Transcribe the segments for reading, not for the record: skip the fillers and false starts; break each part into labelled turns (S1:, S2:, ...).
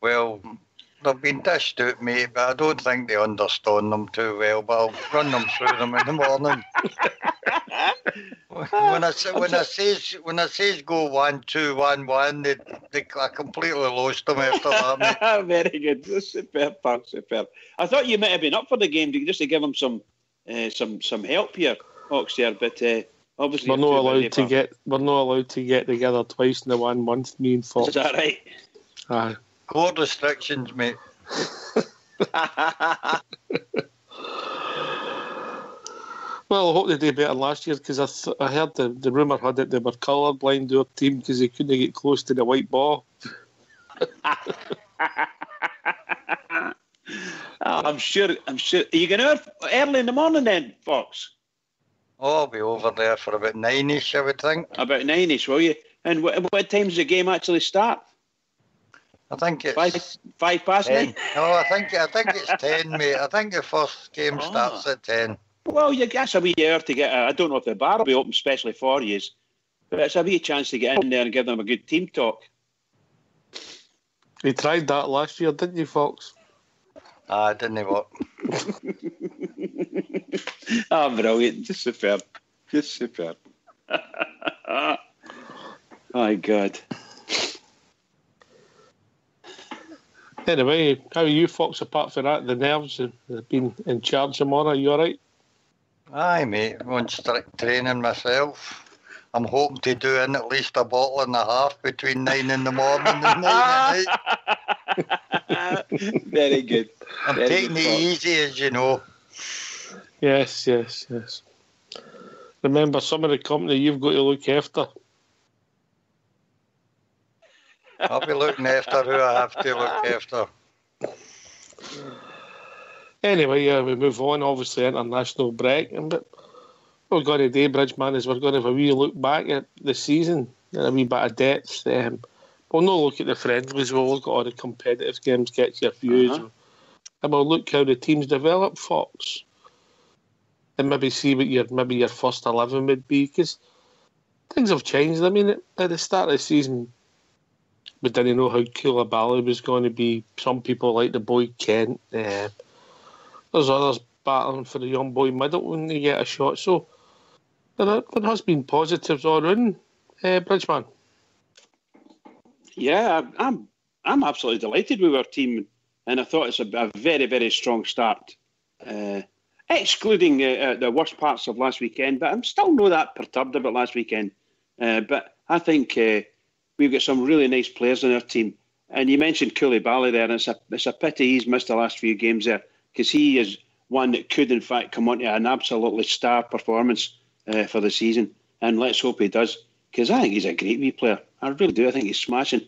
S1: Well, they've been dished out, mate, but I don't think they understand them too well. But I'll run them through them in the morning. When I says go 1-2, 1-1, I completely lost them after that, mate.
S2: Very good, superb, pal, superb. I thought you might have been up for the game just to give them some help here, Hawks there, but obviously
S3: we're not allowed to get together twice in the 1 month. Me and Fox.
S2: Is that right?
S3: Aye.
S1: Court restrictions, mate.
S3: Well, I hope they do better than last year because I heard the rumour had it they were colourblind to our team because they couldn't get close to the white ball.
S2: I'm sure. Are you going out early in the morning then, Fox?
S1: Oh, I'll be over there for about 9ish, I would think.
S2: About 9ish, will you? And what time does the game actually start?
S1: I think it's
S2: 5 past 9.
S1: No, I think it's 10, mate. I think the first game starts at 10.
S2: Well, that's a wee hour to get. I don't know if the bar will be open specially for you, but it's a wee chance to get in there and give them a good team talk.
S3: You tried that last year, didn't you, Fox?
S1: It didn't work.
S2: Brilliant. Just superb. Just superb. My God.
S3: Anyway, how are you, Fox, apart from that? The nerves have been in charge tomorrow. Are you all right?
S1: Aye, mate. I'm on strict training myself. I'm hoping to do in at least a bottle and a half between 9 in the morning and 9 at
S2: night. Very good.
S1: I'm taking it easy, as you know.
S3: Yes. Remember, some of the company you've got to look after.
S1: I'll be looking after who I have to look after.
S3: Anyway, we move on. Obviously, international break. But what we're going to do, Bridgeman, is we're going to have a wee look back at the season and a wee bit of depth. We'll not look at the friendlies. We'll look at all the competitive games, get your views. And we'll look how the teams develop, Fox. And maybe see what your first 11 would be. Because things have changed. I mean, at the start of the season, we didn't know how Koulibaly was going to be. Some people like the boy Kent. There's others battling for the young boy middle when they get a shot. So there has been positives all around, Bridgeman.
S2: Yeah, I'm absolutely delighted with our team, and I thought it's a very, very strong start. Excluding the worst parts of last weekend, but I'm still not that perturbed about last weekend. But I think we've got some really nice players in our team. And you mentioned Koulibaly there, and it's a pity he's missed the last few games there, because he is one that could, in fact, come on to an absolutely star performance for the season. And let's hope he does, because I think he's a great wee player. I really do. I think he's smashing.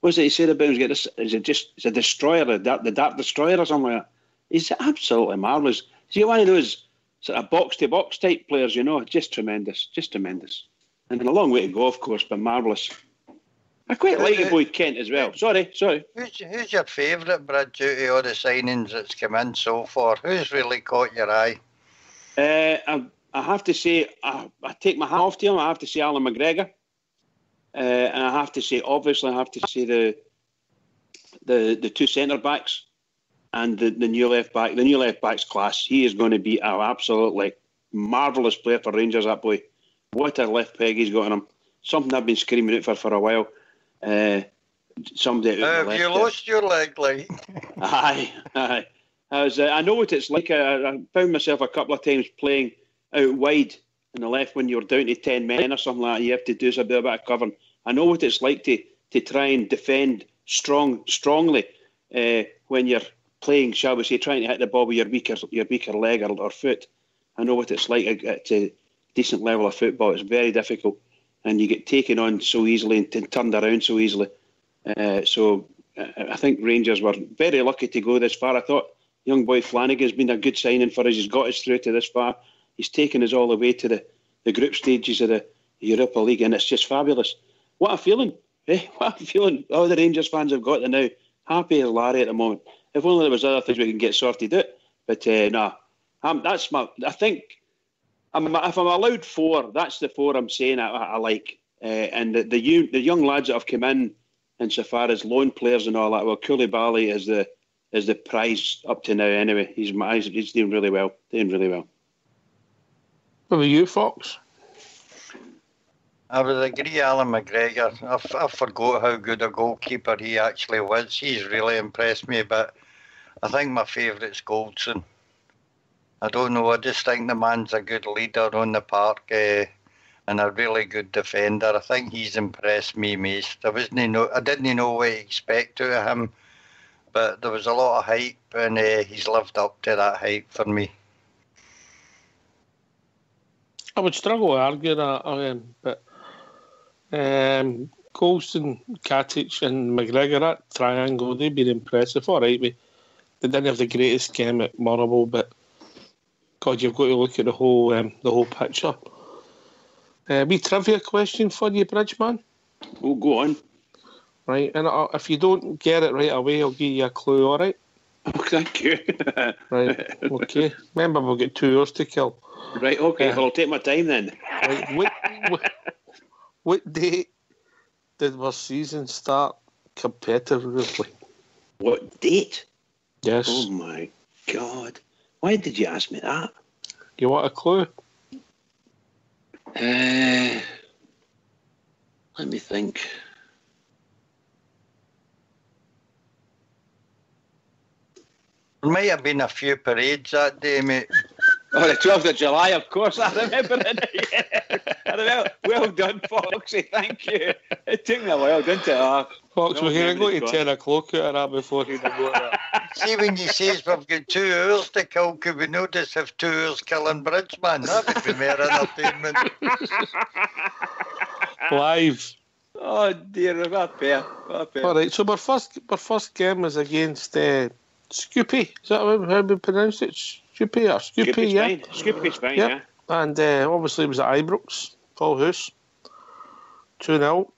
S2: What was it he said about him? Is it a destroyer, the Dark Destroyer or something like that? He's absolutely marvellous. He's one of those sort of box-to-box type players, just tremendous. And a long way to go, of course, but marvellous. I quite like the boy Kent as well. Sorry.
S1: Who's your favourite, Brad, due to all the signings that's come in so far? Who's really caught your eye?
S2: I have to say, I take my hat off to him. I have to say Alan McGregor. And I have to say the two centre-backs and the new left-back. The new left-back's class. He is going to be an absolutely marvellous player for Rangers, that boy. What a left peg he's got on him. Something I've been screaming out for a while. Somebody
S1: have you lost your leg, like?
S2: Aye. I know what it's like. I found myself a couple of times playing out wide in the left when you're down to 10 men or something like that. You have to do a bit of covering. I know what it's like to try and defend strongly when you're playing, shall we say, trying to hit the ball with your weaker leg or foot. I know what it's like at a decent level of football. It's very difficult. And you get taken on so easily and turned around so easily. So I think Rangers were very lucky to go this far. I thought young boy Flanagan's been a good signing for us. He's got us through to this far. He's taken us all the way to the group stages of the Europa League, and it's just fabulous. What a feeling. What a feeling all the Rangers fans have got to now. Happy as Larry at the moment. If only there was other things we can get sorted out. But that's my... I think... if I'm allowed 4, that's the 4 I'm saying I like. And the young lads that have come in insofar as loan players and all that. Well, Koulibaly is the prize up to now. Anyway, he's doing really well.
S3: What about you, Fox?
S1: I would agree, Alan McGregor. I forgot how good a goalkeeper he actually was. He's really impressed me, but I think my favourite's Goldson. I don't know, I just think the man's a good leader on the park and a really good defender. I think he's impressed me most. I didn't know what to expect out of him, but there was a lot of hype and he's lived up to that hype for me.
S3: I would struggle to argue that, but Coulson, Katic and McGregor, that triangle, they've been impressive. All right, they didn't have the greatest game at Murrable, but God, you've got to look at the whole picture. Wee trivia question for you, Bridgeman.
S2: Oh, go on.
S3: Right, and if you don't get it right away, I'll give you a clue, all right?
S2: Oh, thank you.
S3: Right, okay. Remember, we'll get 2 hours to kill.
S2: Right, okay, well, I'll take my time then.
S3: Right, what date did our season start competitively?
S2: What date?
S3: Yes.
S2: Oh, my God. Why did you ask me that?
S3: You want a clue?
S2: Let me think.
S1: There might have been a few parades that day, mate.
S2: Oh, the 12th of July, of course, I remember it. Yeah. I remember. Well done, Foxy, thank you. It took me a while, didn't it?
S3: Fox, we're going to go to 10 o'clock out of that before we go to that.
S1: See, when you say we've got 2 hours to kill, could we not just have 2 hours killing Bridgeman? That would be more entertainment.
S3: Live.
S2: Oh, dear, what a pair.
S3: All right, so our first game was against Scoopy. Is that how we pronounce it? Scoopy or Scoopy, yeah?
S2: Fine. Scoopy's fine,
S3: yep.
S2: Yeah.
S3: And obviously it was at Ibrox, full house, 2-0.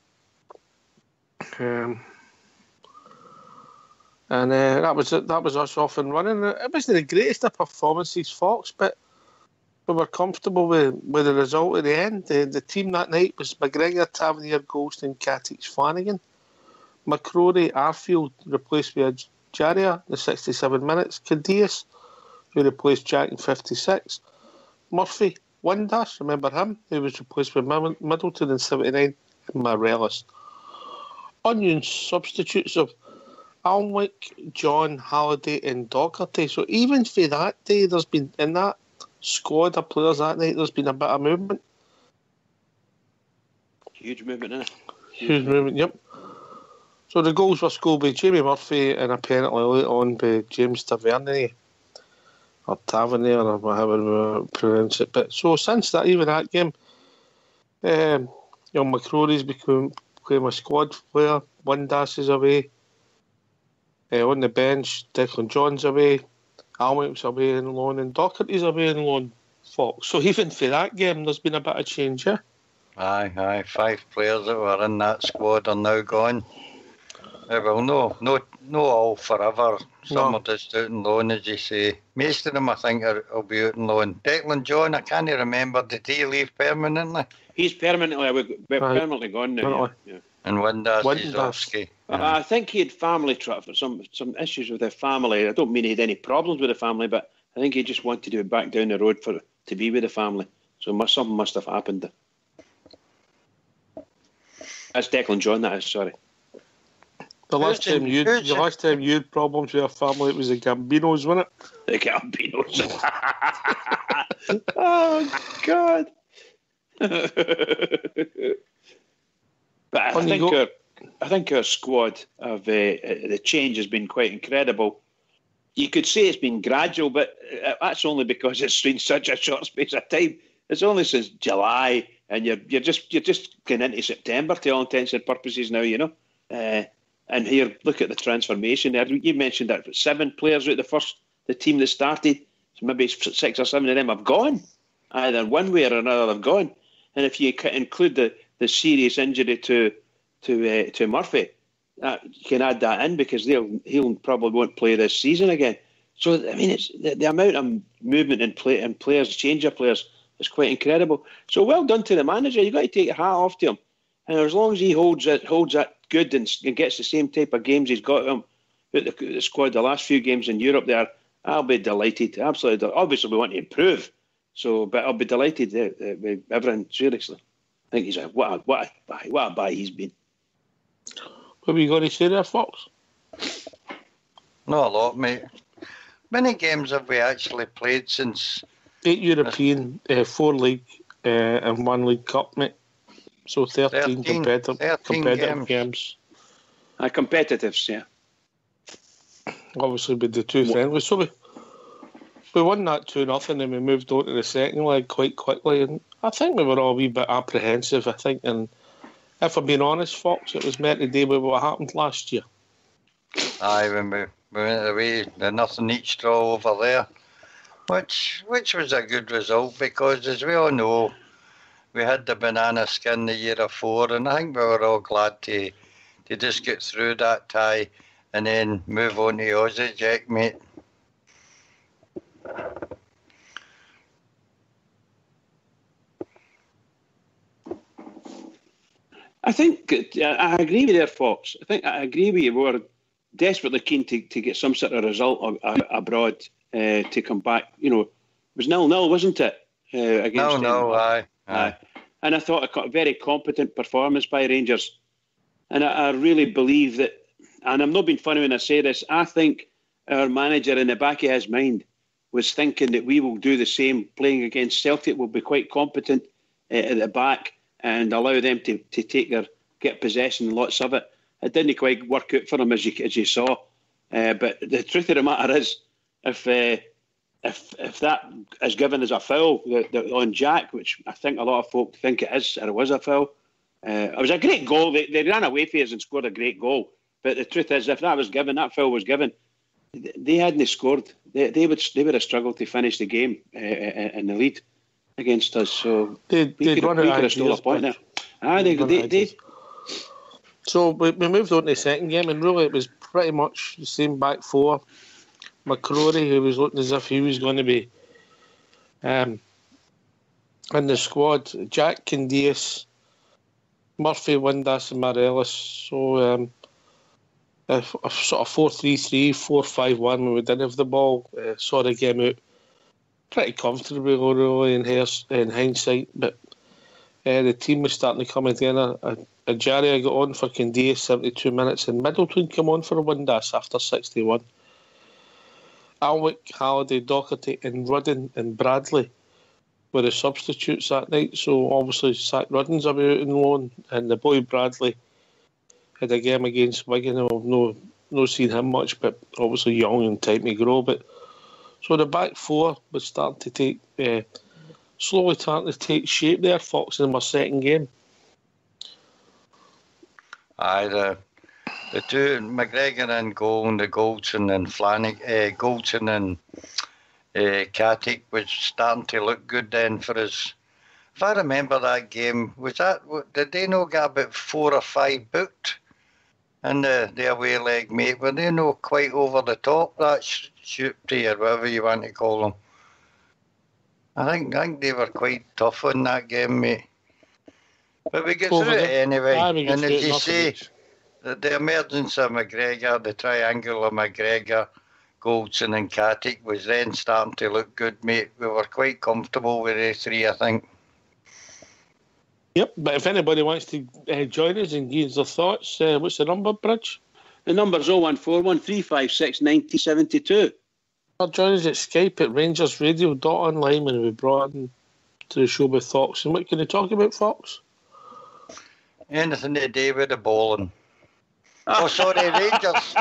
S3: And that was us off and running. It wasn't the greatest of performances, Fox, but we were comfortable with the result at the end. The team that night was McGregor, Tavernier, Goldstein, Katic, Flanagan. McCrory, Arfield replaced with Jaria in 67 minutes. Cadius, who replaced Jack in 56. Murphy, Windass, remember him, who was replaced with Middleton in 79. And Morelos. Onion substitutes of Alnwick, John, Halliday and Docherty. So even for that day, there's been, in that squad of players that night, there's been a bit of movement.
S2: Huge movement, isn't it?
S3: Huge movement, yep. So the goals were scored by Jamie Murphy and a penalty later on by James Tavernier, or Tavernier, or however we pronounce it. But so since that, even that game, McCrory's become a squad player. Windass is away. On the bench, Declan John's away. Alnwick's away on loan, and Docherty's away on loan. Fox. So even for that game, there's been a bit of change, yeah?
S1: Aye. 5 players that were in that squad are now gone. Well, no all forever. Some are just out on loan, as you say. Most of them, I think, will be out on loan. Declan John, I can't remember. Did he leave permanently?
S2: He's permanently gone now. Yeah.
S1: And Windass is off ski.
S2: I think he had family some issues with his family. I don't mean he had any problems with the family, but I think he just wanted to be back down the road to be with the family. So something must have happened. That's Declan John, that is, sorry.
S3: The last time you had problems with your family, it was the Gambinos, wasn't it?
S2: The Gambinos. Oh, God. But I think our squad of the change has been quite incredible. You could say it's been gradual, but that's only because it's been such a short space of time. It's only since July, and you're just getting into September to all intents and purposes now, you know. And here, look at the transformation there. You mentioned that 7 players out the team that started, so maybe 6 or 7 of them have gone. Either one way or another, they've gone. And if you include the serious injury to Murphy, you can add that in because he'll probably won't play this season again. So I mean, it's the amount of movement in players, change of players, is quite incredible. So well done to the manager. You've got to take your hat off to him. And as long as he holds that good and gets the same type of games he's got him with the squad the last few games in Europe there, I'll be delighted. Absolutely. Obviously, we want to improve. So, but I'll be delighted with everything, seriously. I think he's what a buy he's been.
S3: What were you going to say there, Fox?
S1: Not a lot, mate. Many games have we actually played since?
S3: 8 European, 4 league, and 1 League Cup, mate. So 13 competitive games.
S2: Competitives, yeah.
S3: Obviously, with the 2 friendlies. So we won that 2-0 and we moved on to the second leg quite quickly. And I think we were all a wee bit apprehensive, I think. And if I'm being honest, Fox, it was meant to do with what happened last year.
S1: Aye, when we went away, the nothing each draw over there, which was a good result because, as we all know, we had the banana skin the year before, and I think we were all glad to just get through that tie and then move on to Aussie, Jack, mate.
S2: I think I agree with you there, Fox. I agree with you. We were desperately keen to get some sort of result abroad to come back. You know, it was 0-0, wasn't it? Against
S1: aye.
S2: And I thought a very competent performance by Rangers. And I really believe that, and I'm not being funny when I say this, I think our manager in the back of his mind was thinking that we will do the same playing against Celtic. We'll be quite competent at the back and allow them to get possession and lots of it. It didn't quite work out for him as you saw. But the truth of the matter is, if that is given as a foul on Jack, which I think a lot of folk think it is, or it was a foul, it was a great goal. They ran away from us and scored a great goal. But the truth is, if that was given, that foul was given, they hadn't scored. They would have struggled to finish the game in the lead against us. So we could have stole a point there.
S3: So we moved on to the second game, and really it was pretty much the same back four. McCrory, who was looking as if he was going to be in the squad. Jack Candias, Murphy, Windass and Morelos. So a sort of 4-3-3, 4-5-1 we didn't have the ball. Saw the game out pretty comfortably, really, in hindsight. But the team was starting to come together. Ajaria got on for Candias, 72 minutes, and Middleton came on for Windass after 61. Alwick, Halliday, Docherty and Rudden and Bradley were the substitutes that night. So obviously Zach Rudden's about out on loan, and the boy Bradley had a game against Wigan. I've no seen him much, but obviously young and time to grow. But so the back four was starting to take slowly starting to take shape there, Fox, in my second game.
S1: Aye, the two, McGregor and goal, and the Goldson and Goldson and Katic was starting to look good then for us. If I remember that game, did they not get about 4 or 5 booked in the away leg, mate? Were they not quite over the top, that shoot or whatever you want to call them? I think they were quite tough on that game, mate. But we get through it anyway. And as you say, the emergence of McGregor, the triangle of McGregor, Goldson and Katic was then starting to look good, mate. We were quite comfortable with the three, I think.
S3: Yep, but if anybody wants to join us and give us their thoughts, what's the number, Bridge?
S2: The number's 0141 356 9072.
S3: Or join us at Skype at rangersradio.online when we brought in to the show with Fox. And what can you talk about, Fox?
S1: Anything to do with the bowling. Oh, sorry, Rangers.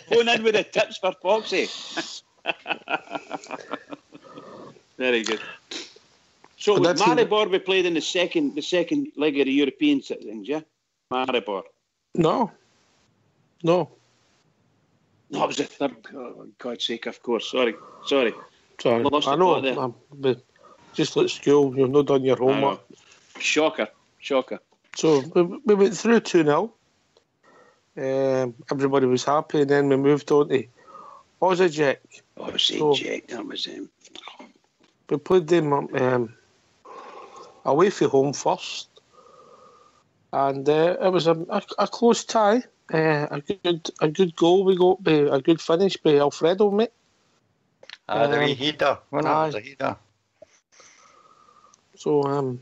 S2: Phone in with the tips for Foxy. Very good. So with Maribor, we played in the second leg of the European things, yeah? Maribor.
S3: No.
S2: No, it was the third. Oh, for God's sake, of course. Sorry.
S3: Lost I know. But just like school, you've not done your homework.
S2: Shocker.
S3: So we went through 2-0. Everybody was happy, and then we moved on to Jack.
S2: Jack, that was him.
S3: We played them away from home first. And it was a close tie. A good goal we got, a good finish by Alfredo, mate.
S1: The wee header, wasn't it? It was a header.
S3: So,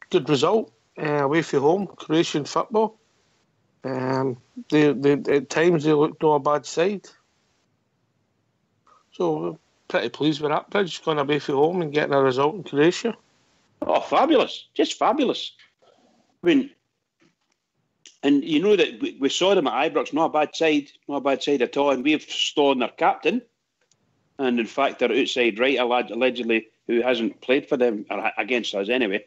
S3: good result. Away from home, Croatian football. At times they looked no a bad side. So, pretty pleased with that, Bridge, going away from home and getting a result in Croatia.
S2: Oh, fabulous. Just fabulous. I mean, and you know that we saw them at Ibrox, not a bad side at all, and we've stolen their captain. And in fact, they're outside right, allegedly, who hasn't played for them, or against us anyway.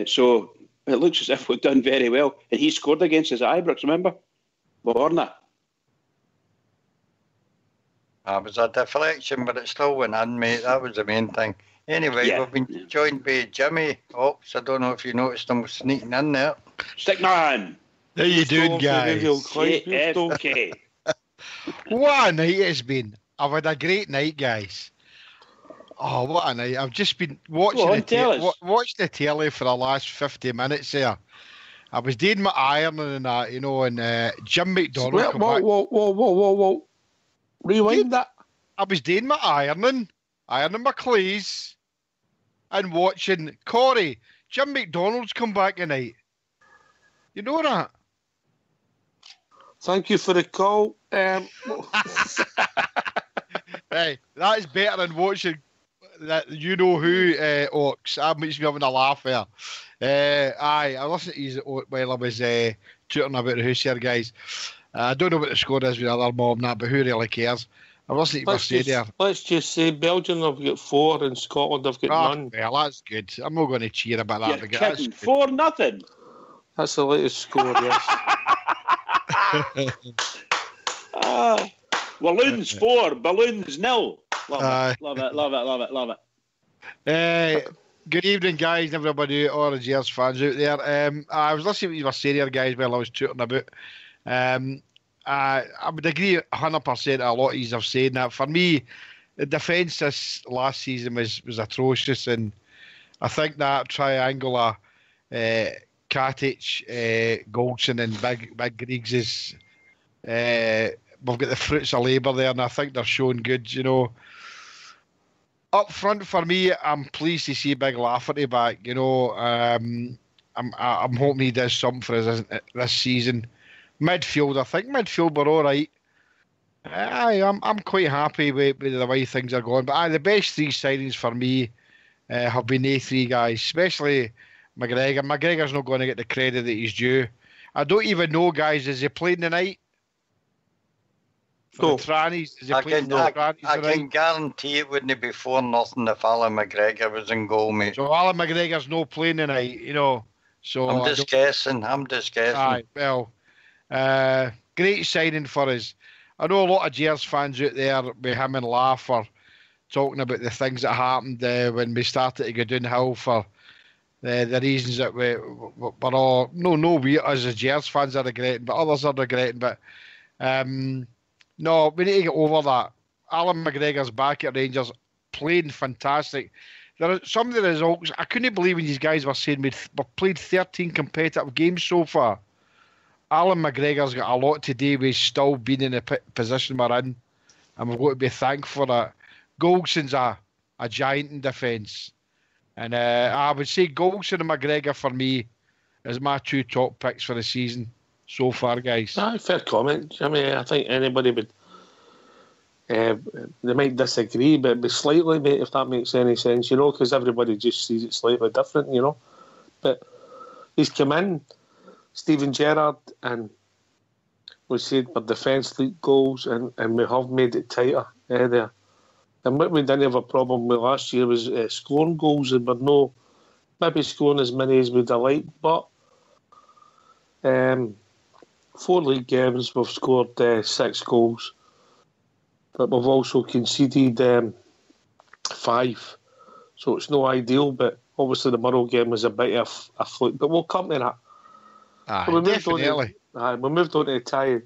S2: So it looks as if we've done very well. And he scored against us at Ibrox, remember? Borna.
S1: It was a deflection, but it still went in, mate. That was the main thing. Anyway, we've been joined by Jimmy Ops. I don't know if you noticed him sneaking in there.
S2: Stickman!
S4: How you doing, guys?
S2: Okay.
S4: What a night it's been. I've had a great night, guys. Oh, what a night. I've just been watching watched the telly for the last 50 minutes there. I was doing my ironing and that, you know, and Jim McDonald come back.
S3: Whoa. Rewind that.
S4: I was doing my ironing my clothes, and watching Corey. Jim McDonald's come back tonight. You know that?
S3: Thank you for the call.
S4: Hey, that is better than watching that. You know who, Ox. That makes me having a laugh there. I listened to you while I was tooting about the house here, guys. I don't know what the score is with the other mob now, but who really cares? I listened to you there.
S3: Let's just say Belgium have got 4 and Scotland have got none.
S4: Well, that's good. I'm not going to cheer about that.
S2: You're kidding. 4-0.
S3: That's the latest score, yes.
S2: Walloons 4, balloons 0. Love it.
S4: Good evening, guys, everybody, all the GS fans out there. I was listening to you say there, guys, while I was tooting about. I would agree 100% a lot of you have said that. For me, the defence this last season was atrocious, and I think that triangle of Katic, Goldson and Big Griggs is... we've got the fruits of labour there, and I think they're showing good, you know. Up front, for me, I'm pleased to see Big Lafferty back, you know. I'm hoping he does something for us this season. Midfield, I think midfield were all right. I'm quite happy with the way things are going. But the best 3 signings for me have been the 3 guys, especially McGregor. McGregor's not going to get the credit that he's due. I don't even know, guys, is he playing tonight? For the trannies? Is he playing the trannies
S1: I can guarantee it wouldn't be 4-0 if Alan McGregor was in goal, mate.
S4: So Alan McGregor's no playing tonight, you know. So
S1: I'm just guessing.
S4: Aye, well... great signing for us. I know a lot of Gers fans out there with him and Laugh are talking about the things that happened when we started to go downhill for the reasons that we're all we as a Gers fans are regretting, but others are regretting. But no, we need to get over that. Alan McGregor's back at Rangers, playing fantastic. There are some of the results I couldn't believe when these guys were saying we've played 13 competitive games so far. Alan McGregor's got a lot to do with still being in the position we're in, and we've got to be thankful for that. Goldson's a giant in defence, and I would say Goldson and McGregor for me is my 2 top picks for the season so far, guys.
S3: Fair comment. I mean, I think anybody would. They might disagree, but slightly, mate, if that makes any sense, you know, because everybody just sees it slightly different, you know. But he's come in. Steven Gerrard, and we said for defence league goals, and we have made it tighter there. And what we didn't have a problem with last year was scoring goals, and we're no maybe scoring as many as we'd have liked, but 4 league games we've scored 6 goals, but we've also conceded 5, so it's no ideal, but obviously the Murrow game was a bit of a fluke, but we'll come to that.
S4: We moved
S3: on to the tie.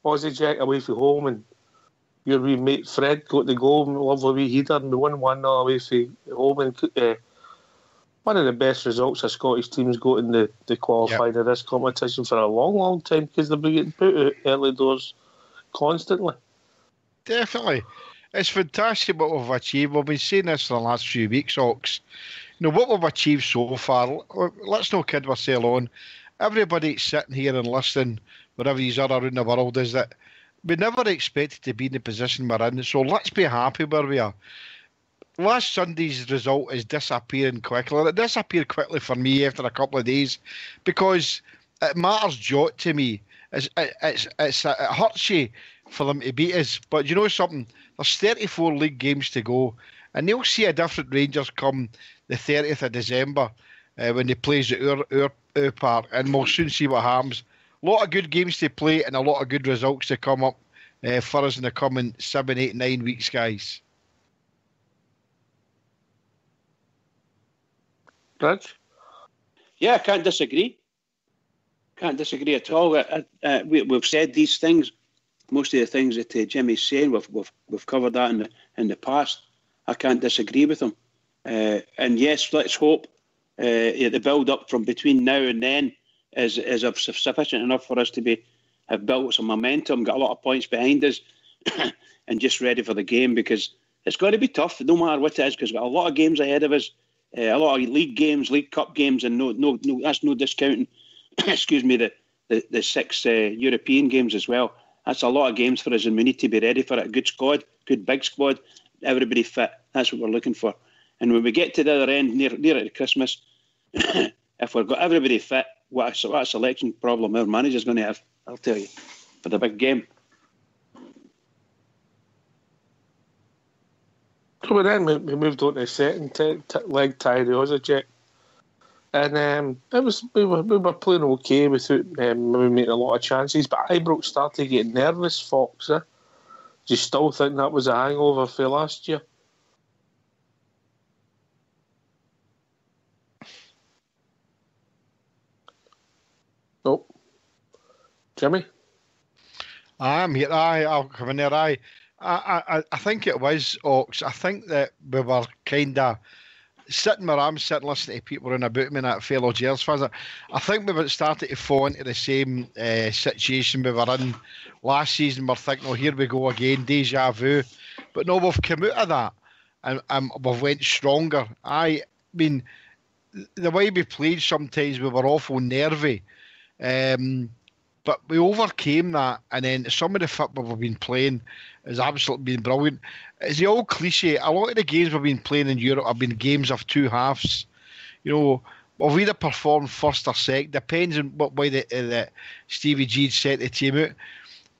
S3: Aussie Jack away from home, and your wee mate Fred got the goal, lovely wee header, and we won 1-0 away from home. And one of the best results a Scottish team's got in the qualifying of this competition for a long, long time, because they've been getting put out early doors constantly.
S4: Definitely. It's fantastic what we've achieved. We've been saying this for the last few weeks, Ox. What we've achieved so far, let's not kid ourselves on. Everybody sitting here and listening, wherever you are around the world, is that we never expected to be in the position we're in. So let's be happy where we are. Last Sunday's result is disappearing quickly. And it disappeared quickly for me after a couple of days because it matters jot to me. It hurts you for them to beat us. But you know something? There's 34 league games to go. And they'll see a different Rangers come the 30th of December when they plays at our park. And we'll soon see what happens. A lot of good games to play and a lot of good results to come up for us in the coming 7, 8, 9 weeks, guys.
S3: Rich?
S2: Yeah, I can't disagree. Can't disagree at all. We've said these things. Most of the things that Jimmy's saying, we've covered that in the past. I can't disagree with him. And yes, let's hope the build up from between now and then is sufficient enough for us to have built some momentum, got a lot of points behind us, and just ready for the game, because it's got to be tough, no matter what it is, because we've got a lot of games ahead of us, a lot of league games, League Cup games, and no, that's no discounting. Excuse me, the 6 European games as well. That's a lot of games for us, and we need to be ready for it. A good squad, good big squad, everybody fit. That's what we're looking for. And when we get to the other end, near at Christmas, if we've got everybody fit, what a selection problem our manager's going to have, I'll tell you, for the big game.
S3: So then we moved on to the second leg tie, the Aussie Jet. And we were playing okay without maybe making a lot of chances, but Ibrox started getting nervous, Fox. Do you still think that was a hangover for last year? Nope. Jimmy?
S4: I'm here. I'll come in there. I think it was, Ox. I think that we were kind of sitting where I'm sitting, listening to people around about me and that fellow Gers fans. I think we were starting to fall into the same situation we were in last season. We're thinking, oh, here we go again, deja vu. But no, we've come out of that and we've went stronger. I mean, the way we played sometimes, we were awful nervy. But we overcame that, and then some of the football we've been playing has absolutely been brilliant. It's the old cliche. A lot of the games we've been playing in Europe have been games of two halves. Well, we either perform first or second, depends on what way that Stevie G'd set the team out.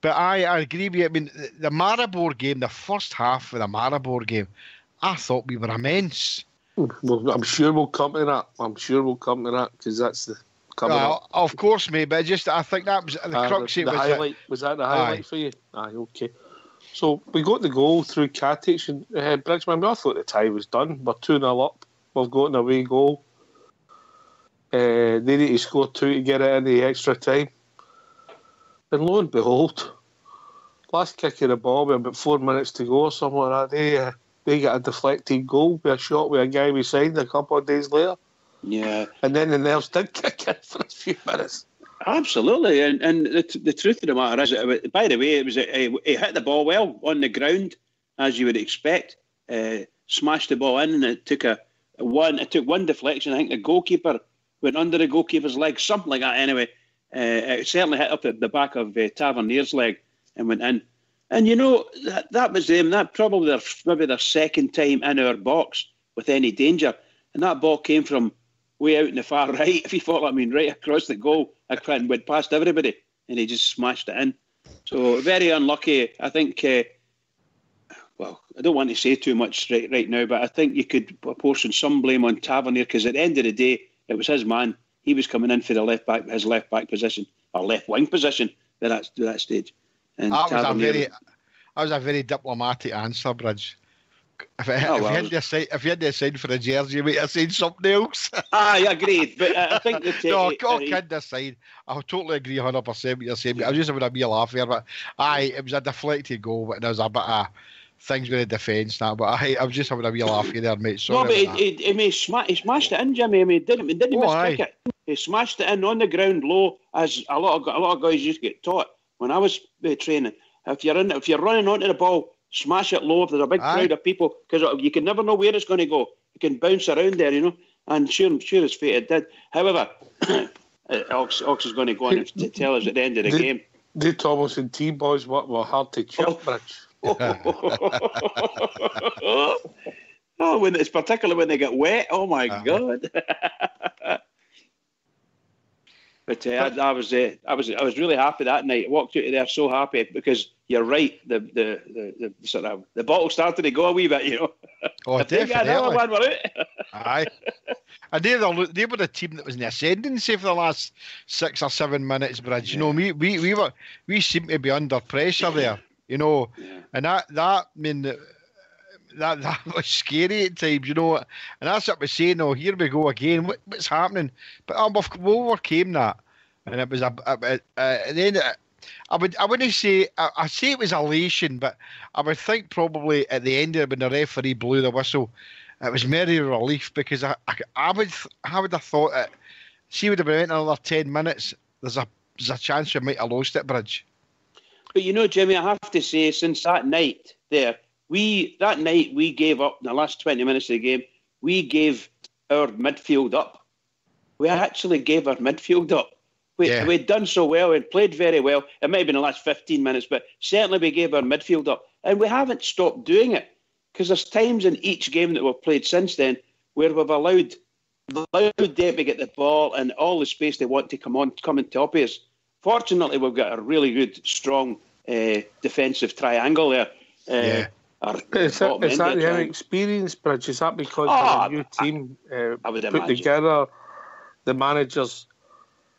S4: But I agree with you. I mean, the Maribor game, the first half of the Maribor game, I thought we were immense.
S3: Well, I'm sure we'll come to that. Because that's the...
S4: Of course, mate, but I think that was the crux of it.
S3: Highlight. Was that the highlight for you? Aye, okay. So we got the goal through Katic and Bridgman. I thought the tie was done. We're 2-0 up. We've got an away goal. They need to score 2 to get it in the extra time. And lo and behold, last kick of the ball with about 4 minutes to go or something like that, they get a deflected goal with a shot with a guy we signed a couple of days later.
S2: Yeah.
S3: And then the Nels did kick in for a few minutes.
S2: Absolutely. And the truth of the matter is, by the way, he hit the ball well on the ground, as you would expect. Smashed the ball in, and it took one deflection. I think the goalkeeper went under the goalkeeper's leg, something like that anyway. It certainly hit up at the back of Tavernier's leg and went in. And that was them. That probably maybe their second time in our box with any danger. And that ball came from way out in the far right, if you follow what I mean, right across the goal. I went past everybody, and he just smashed it in. So very unlucky. I think, I don't want to say too much right now, but I think you could apportion some blame on Tavernier, because at the end of the day, it was his man. He was coming in for his left back position, or left wing position at that stage. And
S4: that was a very diplomatic answer, Bridge. If you had to sign for a jersey, you might have signed something else.
S2: I agreed, but I think that...
S4: No, kid aside, I totally agree 100% what you're saying. I was just having a wee laugh here, but it was a deflected goal, but there was a bit of things with the defence, that. But I was just having a wee laugh there, mate.
S2: No,
S4: Sorry
S2: but
S4: about
S2: he smashed it in, Jimmy. I mean, didn't he miskick it? He smashed it in on the ground low, as a lot of guys used to get taught when I was training. If you're running onto the ball, smash it low. If there's a big crowd of people, because you can never know where it's going to go. It can bounce around there, you know. And sure as fate it did. However, Ox is going to go on and tell us at the end of the game.
S3: The Thomas and T-boys were hard to chip, Bridge.
S2: It's particularly when they get wet. Oh my God! But I was really happy that night. I walked out of there so happy because you're right. The sort of the bottle started to go a wee bit, you know.
S4: Oh, definitely.
S2: Another one, we're out.
S4: Aye. And they were the team that was in the ascendancy for the last 6 or 7 minutes, Bridge. You know, we seem to be under pressure there, you know. Yeah. And that was scary at times, you know. And that's what we're saying, oh, here we go again. What's happening? But we overcame that. And it was then I wouldn't say, I say it was elation, but I would think probably at the end of it when the referee blew the whistle, it was merry relief, because I would have thought that, see, would have been another 10 minutes, there's a chance we might have lost it, Bridge.
S2: But you know, Jimmy, I have to say, since that night there, we gave up in the last 20 minutes of the game. We gave our midfield up. We actually gave our midfield up. We'd done so well and played very well. It might have been the last 15 minutes, but certainly we gave our midfield up. And we haven't stopped doing it, because there's times in each game that we've played since then where we've allowed them to get the ball and all the space they want to come on top of us. Fortunately, we've got a really good, strong defensive triangle there.
S3: Is that the inexperience, Bridge? Is that because of a new team put together? The managers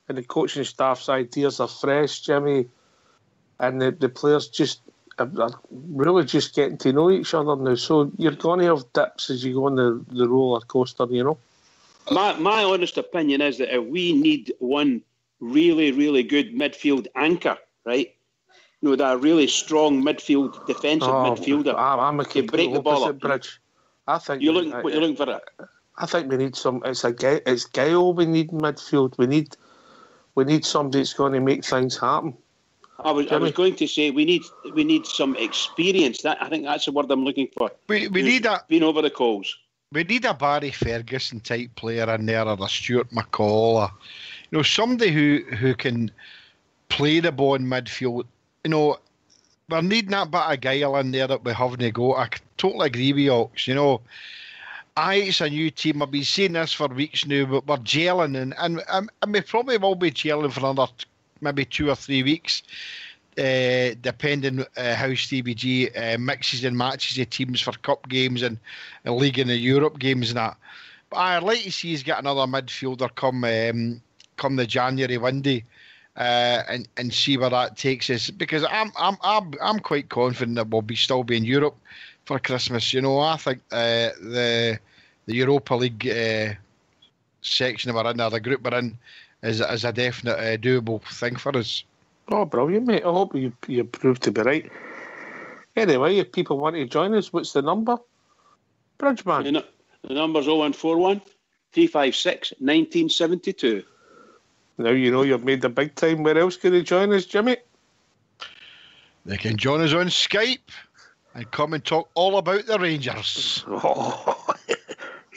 S3: and the coaching staff's ideas are fresh, Jimmy, and the players just are really just getting to know each other now. So you're going to have dips as you go on the roller coaster, you know.
S2: My honest opinion is that we need one really, really good midfield anchor, right? You know, that really strong defensive midfielder.
S3: I'm a complete
S2: break the ball up.
S3: Bridge. I think
S2: you're looking for it.
S3: I think we need some. It's guile we need in midfield. We need somebody that's going to make things happen.
S2: I was going to say we need some experience. I think that's the word I'm looking for.
S4: We need
S2: been over the coals.
S4: We need a Barry Ferguson type player in there, or a Stuart McCall, or, you know, somebody who can play the ball in midfield. You know, we're needing that bit of guile in there that we haven't got. I totally agree with you, Ox. You know, it's a new team. I've been saying this for weeks now, but we're gelling, and we probably will be gelling for another maybe 2 or 3 weeks, depending how Stevie G mixes and matches the teams for cup games and league and the Europe games and that. But I'd like to see us get another midfielder come the January window, and see where that takes us, because I'm quite confident that we'll still be in Europe for Christmas. You know, I think the Europa League section we're in, or the group we're in, is a definite doable thing for us.
S3: Oh, brilliant, mate. I hope you prove to be right. Anyway, if people want to join us, what's the number? Bridgeman.
S2: The number's 0141 356 1972.
S3: Now you know you've made the big time. Where else can they join us, Jimmy?
S4: They can join us on Skype and come and talk all about the Rangers.
S3: Oh,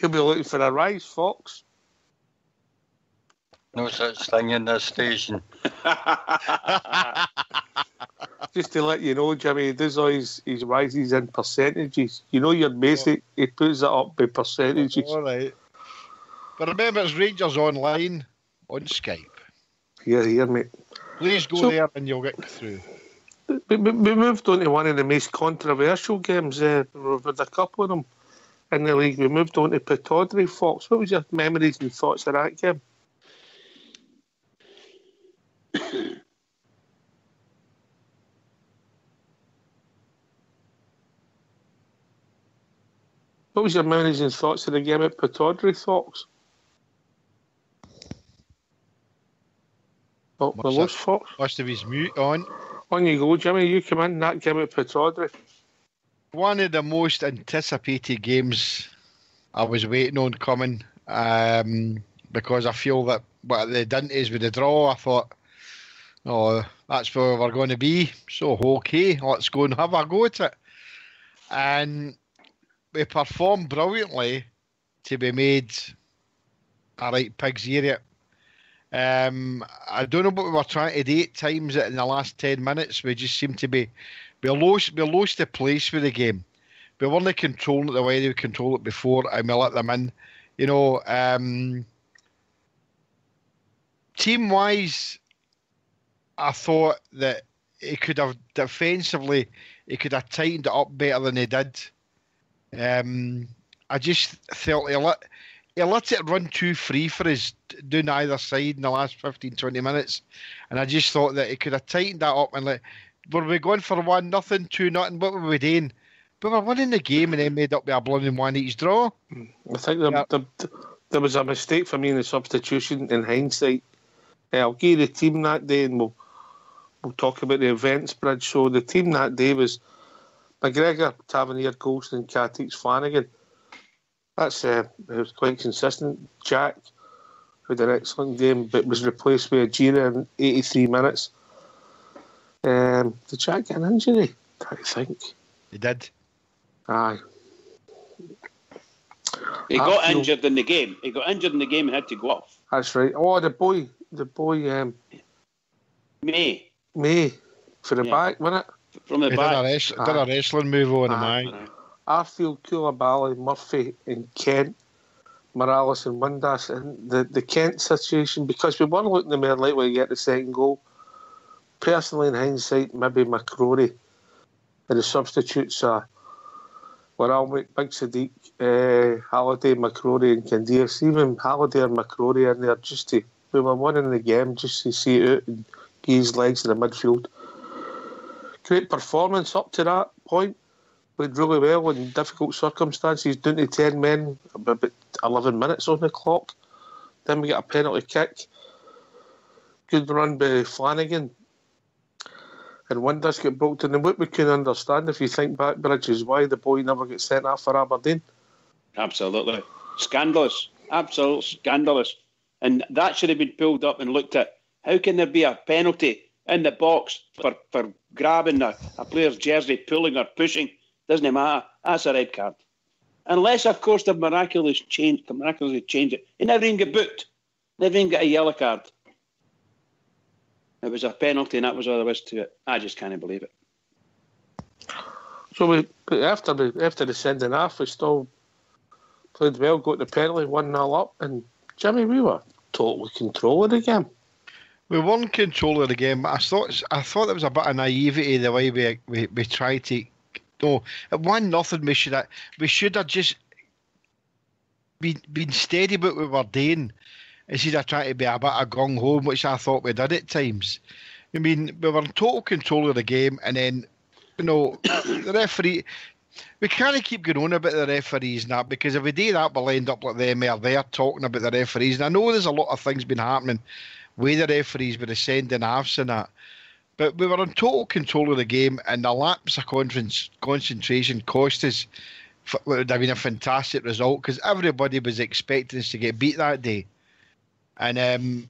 S3: you'll be looking for a rise, Fox.
S1: No such thing in this station.
S3: Just to let you know, Jimmy, he does all his rises in percentages. You know your basic, he puts it up by percentages.
S4: All right. But remember, it's Rangers Online on Skype.
S3: Here, mate.
S4: Please go there and you'll get through.
S3: We moved on to one of the most controversial games. We've had a couple of them in the league. We moved on to Pittodrie, Fox. What was your memories and thoughts of that game? What was your memories and thoughts of the game at Pittodrie, Fox? Oh, we lost Fox.
S4: Must have his mute on.
S3: On you go, Jimmy. You come in that game at Pittodrie.
S4: one of the most anticipated games I was waiting on coming, because I feel that what they didn't is with the draw. I thought, oh, that's where we're going to be. So, okay, let's go and have a go at it. And we performed brilliantly to be made a right pig's ear at. I don't know what we were trying to do at times in the last 10 minutes. We just seemed to be, we lost the place with the game. We weren't controlling it the way they would control it before, and we let them in. You know, team-wise, I thought that he could have defensively, he could have tightened it up better than he did. I just felt he let it run too free for us down either side in the last 15, 20 minutes. And I just thought that he could have tightened that up and were we going for 1-0, 2-0? What were we doing? We were winning the game and then made up with a blooming one each draw.
S3: I think there was a mistake for me in the substitution in hindsight. I'll give you the team that day and we'll talk about the events, Bridge. So the team that day was McGregor, Tavernier, Goldson, Catix, Flanagan. That's it was quite consistent. Jack, who had an excellent game, but was replaced with Ajira in 83 minutes. Did Jack get an injury? I think
S4: he did.
S3: Aye.
S2: He got injured in the game. He got injured in the game and had to go off.
S3: That's right. Oh, the boy,
S2: May
S3: for the back, wasn't it?
S2: From the back.
S4: Did a wrestling move on him, aye.
S3: Arfield, Koulibaly, Murphy and Kent, Morales and Windass. And the Kent situation, because we weren't looking more likely to get the second goal. Personally, in hindsight, maybe McCrory. And the substitutes were Almwick, Big Sadiq, Halliday, McCrory and Candias. Even Halliday and McCrory in there we were winning the game just to see it out and give his legs in the midfield. Great performance up to that point. Played really well in difficult circumstances, down to 10 men, about 11 minutes on the clock. Then we get a penalty kick. Good run by Flanagan. And Windass get booked. And what we can understand, if you think back, Bridge, is why the boy never gets sent off for Aberdeen.
S2: Absolutely. Scandalous. Absolutely scandalous. And that should have been pulled up and looked at. How can there be a penalty in the box for grabbing a player's jersey, pulling or pushing? Doesn't matter. That's a red card. Unless, of course, they've miraculously changed it. He never even got booked. Never even got a yellow card. It was a penalty and that was all there was to it. I just can't believe it.
S3: So after the sending off, we still played well, got the penalty, 1-0 up, and Jimmy, we were totally controlling the game.
S4: We weren't controlling the game. I thought there was a bit of naivety the way we tried to. No, at 1-0 we should have just been steady about what we were doing instead of trying to be a bit of gung ho, which I thought we did at times. I mean, we were in total control of the game, and then the referee. We can't keep going on about the referees and that, because if we do that, we'll end up like them or there talking about the referees. And I know there's a lot of things been happening with the referees, with the sending offs and that. But we were in total control of the game, and the lapse of concentration cost us what would have been a fantastic result, because everybody was expecting us to get beat that day. And, it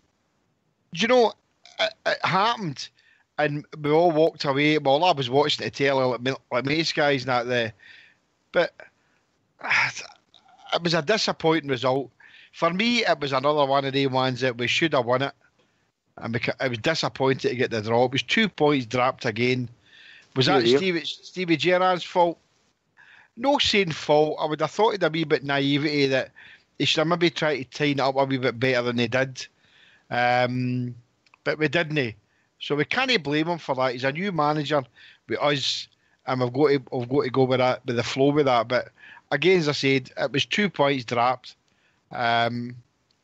S4: happened, and we all walked away. Well, I was watching the telly like most guys and that there. But it was a disappointing result. For me, it was another one of the ones that we should have won it. And I was disappointed to get the draw. It was 2 points dropped again. Was that Stevie Gerrard's fault? No saying fault. I would have thought it a wee bit naivety that he should have maybe tried to tighten it up a wee bit better than he did. But we didn't. So we can't blame him for that. He's a new manager with us, and we've got to go with that, with the flow with that. But again, as I said, it was 2 points dropped. And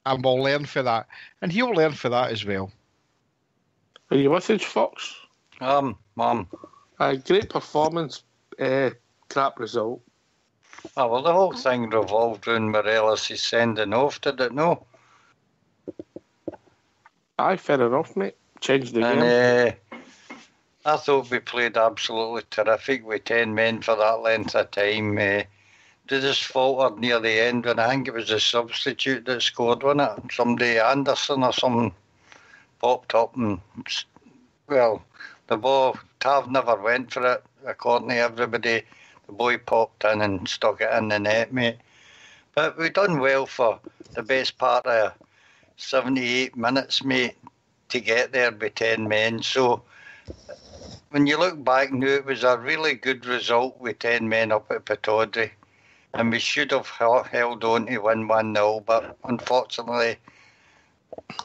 S4: we'll learn for that. And he'll learn for that as well.
S3: Are you with us, Fox?
S1: Mum.
S3: Great performance, crap result.
S1: Oh, well, the whole thing revolved around Morelos' sending off, did it no?
S3: Aye, fair enough, mate. Changed the game.
S1: I thought we played absolutely terrific with 10 men for that length of time. They just faltered near the end, and I think it was a substitute that scored, wasn't it? Somebody, Anderson or something, popped up and, well, the ball, Tav never went for it, according to everybody. The boy popped in and stuck it in the net, mate. But we done well for the best part of 78 minutes, mate, to get there with 10 men. So when you look back now, it was a really good result with 10 men up at Pittodrie. And we should have held on to win 1-0, but unfortunately,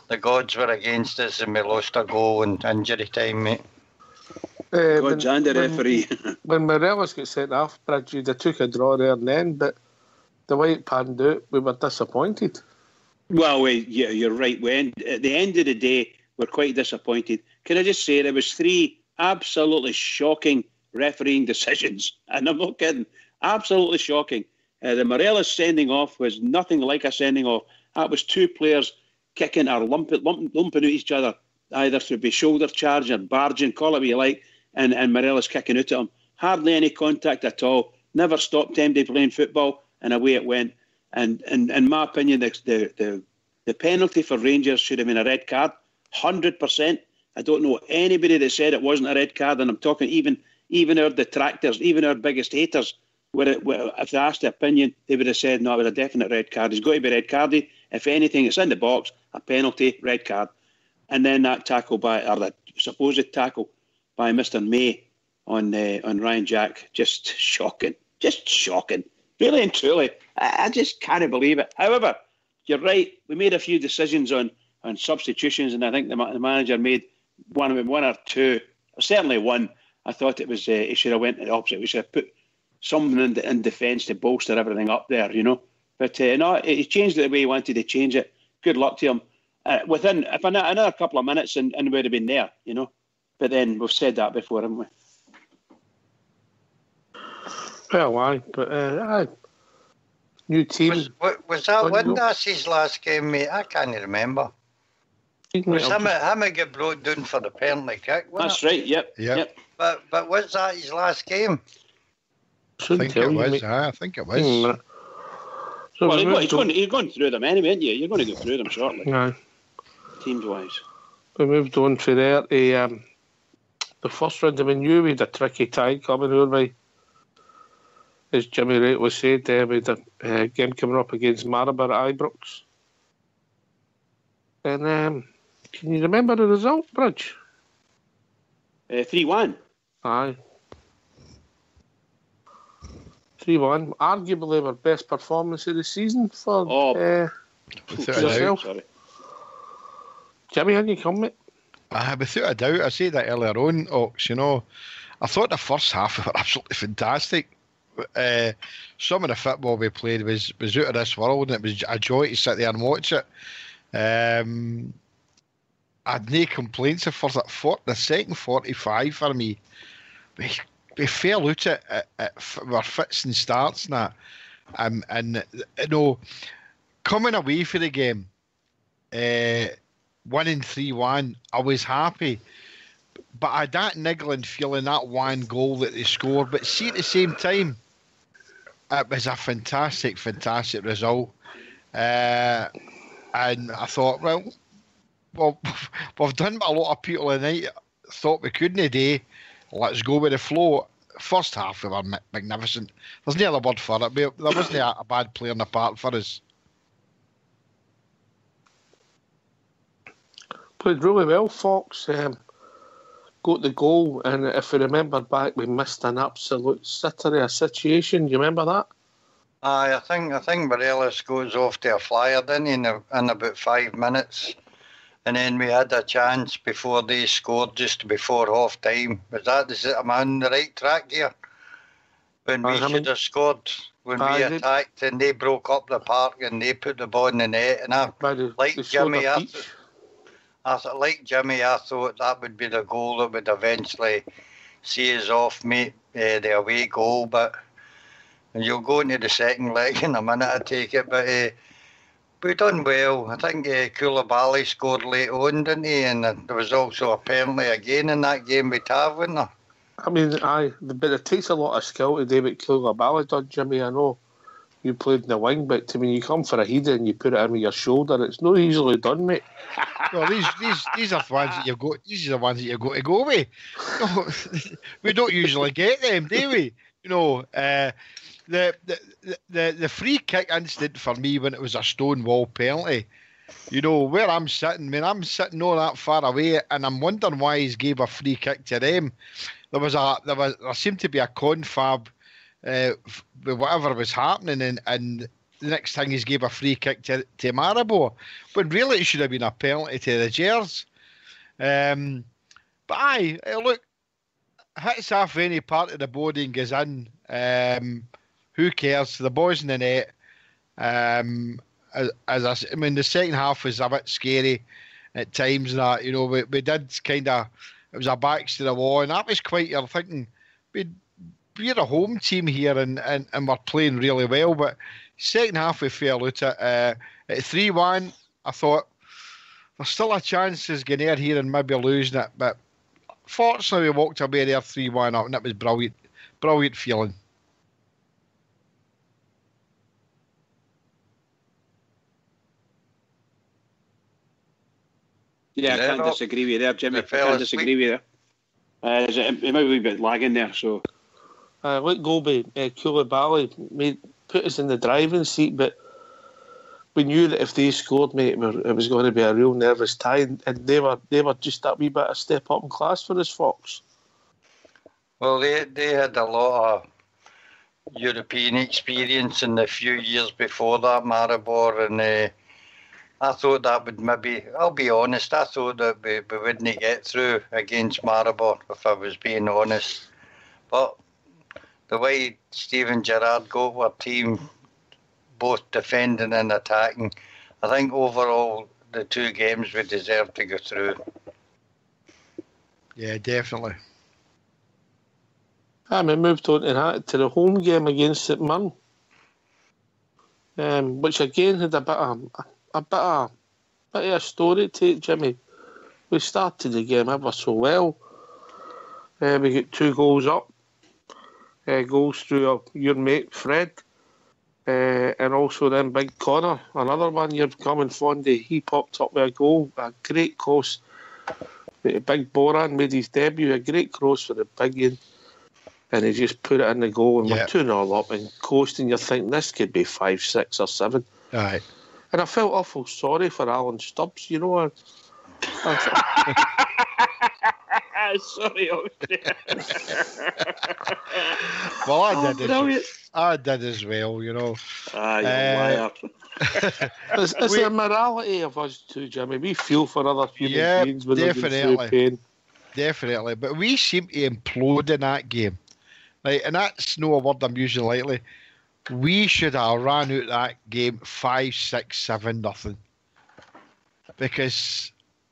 S1: the gods were against us and we lost a goal in injury time, mate.
S2: Gods and the referee.
S3: When Morelos got sent off, Bridgie, they took a draw there and then, but the way it panned out, we were disappointed.
S2: Well, yeah, you're right. At the end of the day, we're quite disappointed. Can I just say, there was 3 absolutely shocking refereeing decisions, and I'm not kidding. Absolutely shocking. The Morelos sending off was nothing like a sending off. That was 2 players kicking or lumping at each other, either through be shoulder charge or barging, call it what you like, and Morelos kicking out at him. Hardly any contact at all. Never stopped anybody playing football, and away it went. And in my opinion, the penalty for Rangers should have been a red card, 100%. I don't know anybody that said it wasn't a red card, and I'm talking even our detractors, even our biggest haters, if they asked the opinion, they would have said, no, it was a definite red card. He's got to be red carded. If anything, it's in the box, a penalty, red card. And then that tackle or the supposed tackle by Mr. May on Ryan Jack, just shocking. Really and truly, I just can't believe it. However, you're right. We made a few decisions on substitutions, and I think the manager made one or two, or certainly one. I thought it was he should have went the opposite. We should have put someone in defence to bolster everything up there, you know. But no, he changed it the way he wanted to change it. Good luck to him. Within another couple of minutes, and we'd have been there, you know. But then we've said that before, haven't we?
S3: Well, aye, but new team.
S1: Was that Windas's last game, mate? I can't remember. Was him get brought down for the penalty kick?
S2: That's right. Yep.
S1: But was that his last game?
S4: I think it was.
S3: So
S2: well, he's going through them anyway, aren't you? You're going to go through them shortly.
S3: Aye.
S2: Teams-wise.
S3: We moved on to there. The first round, we knew we had a tricky tie coming our way. As Jimmy rightly said, we had a game coming up against Maribor at Ibrox. And can you remember the result, Bridge?
S2: 3-1.
S3: Aye. 3-1. Arguably our best performance of the season for yourself.
S2: Sorry.
S3: Jimmy, on you come, mate?
S4: Without a doubt, I said that earlier on, Ox, you know. I thought the first half were absolutely fantastic. Some of the football we played was out of this world, and it was a joy to sit there and watch it. I had no complaints for the second 45 for me. We fell out at our fits and starts and that. And you know, coming away for the game, winning 3-1, I was happy. But I had that niggling feeling, that one goal that they scored. But see, at the same time, it was a fantastic result. And I thought, well, we've done what a lot of people tonight thought we couldn't do. Let's go with the flow. First half, we were magnificent. There's no other word for it. There wasn't a bad player in the part for us.
S3: Played really well, Fox. Got the goal, and if you remember back, we missed an absolute sitter of a situation. Do you remember that?
S1: I think Morelos goes off to a flyer, didn't he, in about 5 minutes. And then we had a chance before they scored, just before half time. Am I on the right track here? When we should have scored, when we attacked and they broke up the park and they put the ball in the net. And I thought that would be the goal that would eventually see us off, mate, the away goal. But you'll go into the second leg in a minute, I take it. But we done well. I think Koulibaly scored late on, didn't he? And there was also a penalty again in that game with Tav, wasn't there?
S3: I mean, but it takes a lot of skill to do what Koulibaly done, Jimmy. I know you played in the wing, but to me, you come for a header and you put it in with your shoulder. It's not easily done, mate.
S4: Well, these are the ones that you've got. These are the ones that you've got to go with. No, we don't usually get them, do we? You know, the free kick incident for me when it was a Stonewall penalty. You know where I'm sitting. I mean, I'm sitting not that far away, and I'm wondering why he's gave a free kick to them. There seemed to be a confab with whatever was happening, and the next thing he's gave a free kick to Maribor, when really it should have been a penalty to the Gers. But look, hits off any part of the body and goes in. Who cares? The boy's in the net. I mean, the second half was a bit scary at times. That we did kind of. It was a backs to the wall, and that was quite. You're thinking we're a home team here, and we're playing really well. But second half we fell out at 3-1. I thought there's still a chance of getting out here and maybe losing it, but fortunately we walked away there 3-1 up, and it was brilliant feeling.
S2: Yeah, I can't disagree with you there, Jimmy. I can't disagree with you. It might be a bit lagging there, so.
S3: Let Goldie, Koulibaly put us in the driving seat, but we knew that if they scored, mate, it was going to be a real nervous tie, and they were just that wee bit of step up in class for us, Fox.
S1: Well, they had a lot of European experience in the few years before that, Maribor, and I thought that would maybe, I'll be honest, I thought that we wouldn't get through against Maribor, if I was being honest. But the way Steven Gerrard got our team, both defending and attacking, I think overall the two games we deserved to go through.
S4: Yeah, definitely.
S3: We moved on to the home game against St Mirren, which again had a bit of a story to it, Jimmy. We started the game ever so well. We got 2 goals up. Goals through your mate Fred, and also then Big Connor, another one you're coming fondy. He popped up with a goal, a great cross. Big Boran made his debut, a great cross for the big one, and he just put it in the goal, and we're 2-0 up and coasting. You're thinking this could be 5, 6 or 7.
S4: Aye.
S3: And I felt awful sorry for Alan Stubbs, you know.
S2: Sorry,
S4: well, I did as well, you know.
S3: Liar. It's a morality of us too, Jimmy. We feel for other human beings when they're going through pain.
S4: Definitely, but we seem to implode in that game, right? And that's no word I'm using lightly. We should have ran out that game 5, 6, 7 nothing, because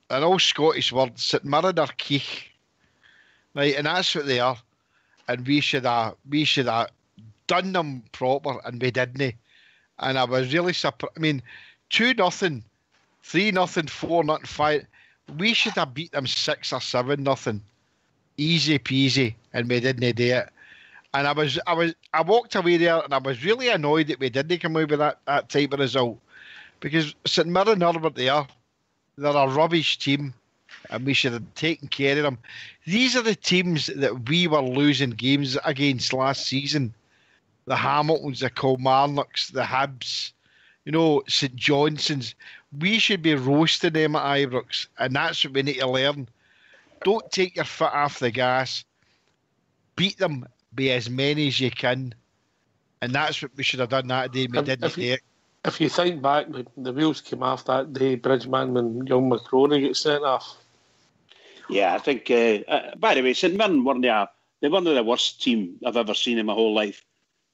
S4: an old Scottish word, St Mirren are keich. Right, and that's what they are, and we should have done them proper, and we didn't. And I was really surprised. I mean, 2-0, 3-0, 4-0, 5. We should have beat them 6 or 7 nothing, easy peasy, and we didn't do it. And I walked away there, and I was really annoyed that we didn't come away with that type of result, because St Mirren are what they are. They're a rubbish team, and we should have taken care of them. These are the teams that we were losing games against last season. The Hamiltons, the Kilmarnocks, the Hibs, St Johnsons. We should be roasting them at Ibrox, and that's what we need to learn. Don't take your foot off the gas. Beat them by as many as you can, and that's what we should have done that day. We didn't do it.
S3: If you think back, the wheels came off that day, Bridgeman, when young McCrory got sent off.
S2: Yeah, I think, by the way, St Mirren weren't the worst team I've ever seen in my whole life.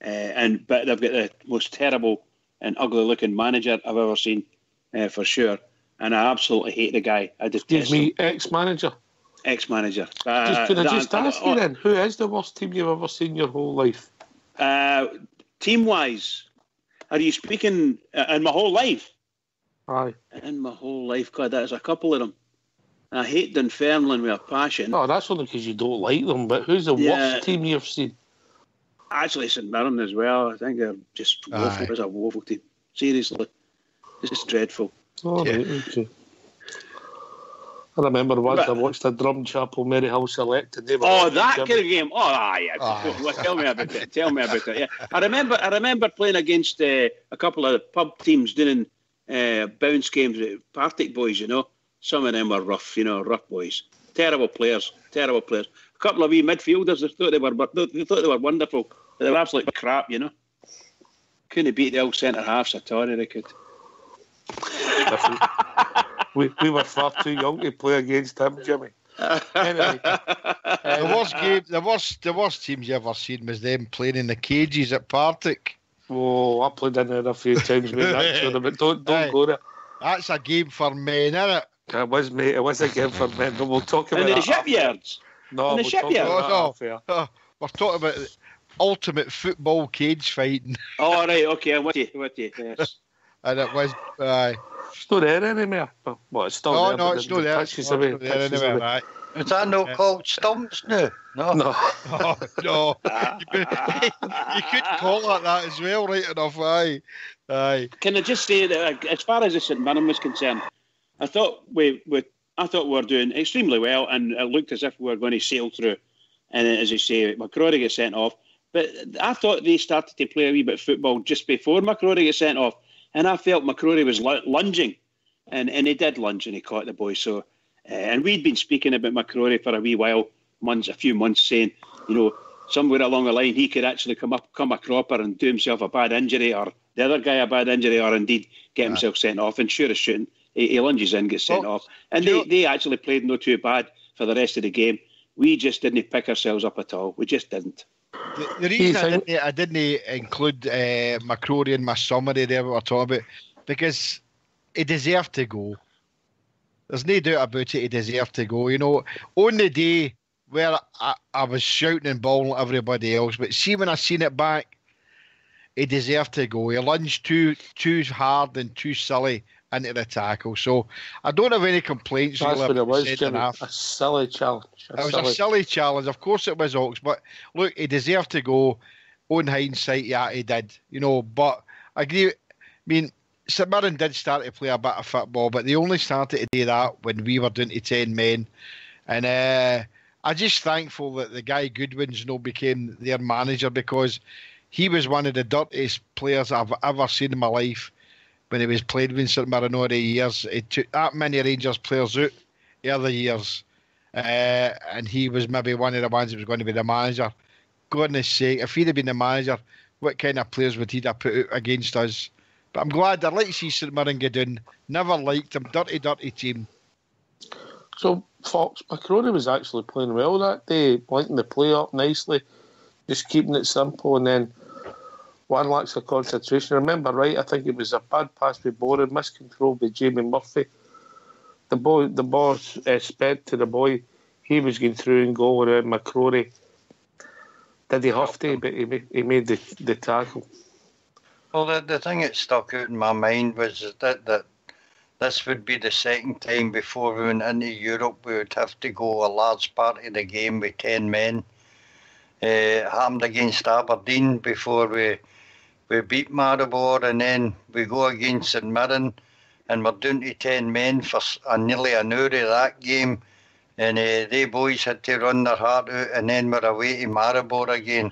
S2: But they've got the most terrible and ugly-looking manager I've ever seen, for sure. And I absolutely hate the guy. I detest him.
S3: Ex-manager?
S2: Ex-manager.
S3: Can I just ask you then, who is the worst team you've ever seen your whole life?
S2: Team-wise, are you speaking in my whole life?
S3: Aye.
S2: in my whole life. God, there's a couple of them. I hate Dunfermline with a passion.
S3: Oh, that's only because you don't like them. But who's the worst team you've seen?
S2: Actually, St Mirren as well. I think they're just woeful. It's a woeful team. Seriously, it's just dreadful.
S3: Oh, right, okay. I remember once I watched a Drumchapel Maryhill Select. And they were
S2: that kind of game. Oh, aye. Well, tell me about it. Yeah, I remember playing against a couple of pub teams doing bounce games with Partick boys. Some of them were rough. Rough boys. Terrible players. A couple of wee midfielders. They thought they were wonderful. But they were absolute crap. Couldn't beat the old centre halves at all. They could.
S3: We were far too young to play against him, Jimmy. Anyway,
S4: the worst teams you ever seen was them playing in the cages at Partick.
S3: Oh, I played in there a few times, mate. But don't go there.
S4: That's a game for men, isn't it?
S3: It was, mate. It was a game for men. But we'll talk about
S2: in the shipyards.
S3: No,
S2: in the shipyards.
S4: No. We're talking about ultimate football cage fighting.
S2: Oh, right. Okay, I'm with you. Yes.
S4: And it was.
S3: It's not there anymore. Well, it's still there.
S4: No, it's not there. It's not there anymore, right?
S1: Is that not called stumps now? No.
S4: No. You could call it that as well, right enough, aye.
S2: Can I just say that as far as the St Mirren was concerned, I thought we were doing extremely well, and it looked as if we were going to sail through. And as you say, McCrory gets sent off. But I thought they started to play a wee bit of football just before McCrory gets sent off. And I felt McCrory was lunging. And he did lunge and he caught the boy. So, and we'd been speaking about McCrory for a wee while, a few months, saying, somewhere along the line he could actually come a cropper and do himself a bad injury, or the other guy a bad injury, or indeed get himself sent off. And sure as shooting, he lunges in, gets sent off. And they actually played not too bad for the rest of the game. We just didn't pick ourselves up at all. We just didn't.
S4: The reason I didn't include McCrory in my summary there, what we're talking about, because he deserved to go. There's no doubt about it, he deserved to go. On the day where I was shouting and bawling at everybody else, but see when I seen it back, he deserved to go. He lunged too hard and too silly into the tackle. So I don't have any complaints.
S3: That's what it was, Jimmy. A silly challenge.
S4: It was a silly challenge. Of course it was, Ox. But look, he deserved to go. On hindsight, yeah, he did. But I agree. I mean, St Mirren did start to play a bit of football, but they only started to do that when we were down to 10 men. And I'm just thankful that the guy Goodwin's became their manager, because he was one of the dirtiest players I've ever seen in my life. When he was playing with St Mirren all the years, he took that many Rangers players out the other years, and he was maybe one of the ones that was going to be the manager. Goodness sake, if he'd have been the manager, what kind of players would he have put out against us? But I'm glad. I'd like to see St Mirren get in. Never liked him. Dirty team.
S3: So, Fox, McCrory was actually playing well that day, linking the play up nicely, just keeping it simple, and then one lacks of concentration. Remember right, I think it was a bad pass by Boren, miscontrolled by Jamie Murphy. The ball sped to the boy. He was going through and goal around McCrory. Did he have to? But he made the tackle.
S1: Well, the thing that stuck out in my mind was that this would be the second time before we went into Europe we would have to go a large part of the game with 10 men. Happened against Aberdeen before we beat Maribor, and then we go against St Mirren and we're down to 10 men for nearly an hour of that game, and they boys had to run their heart out, and then we're away to Maribor again.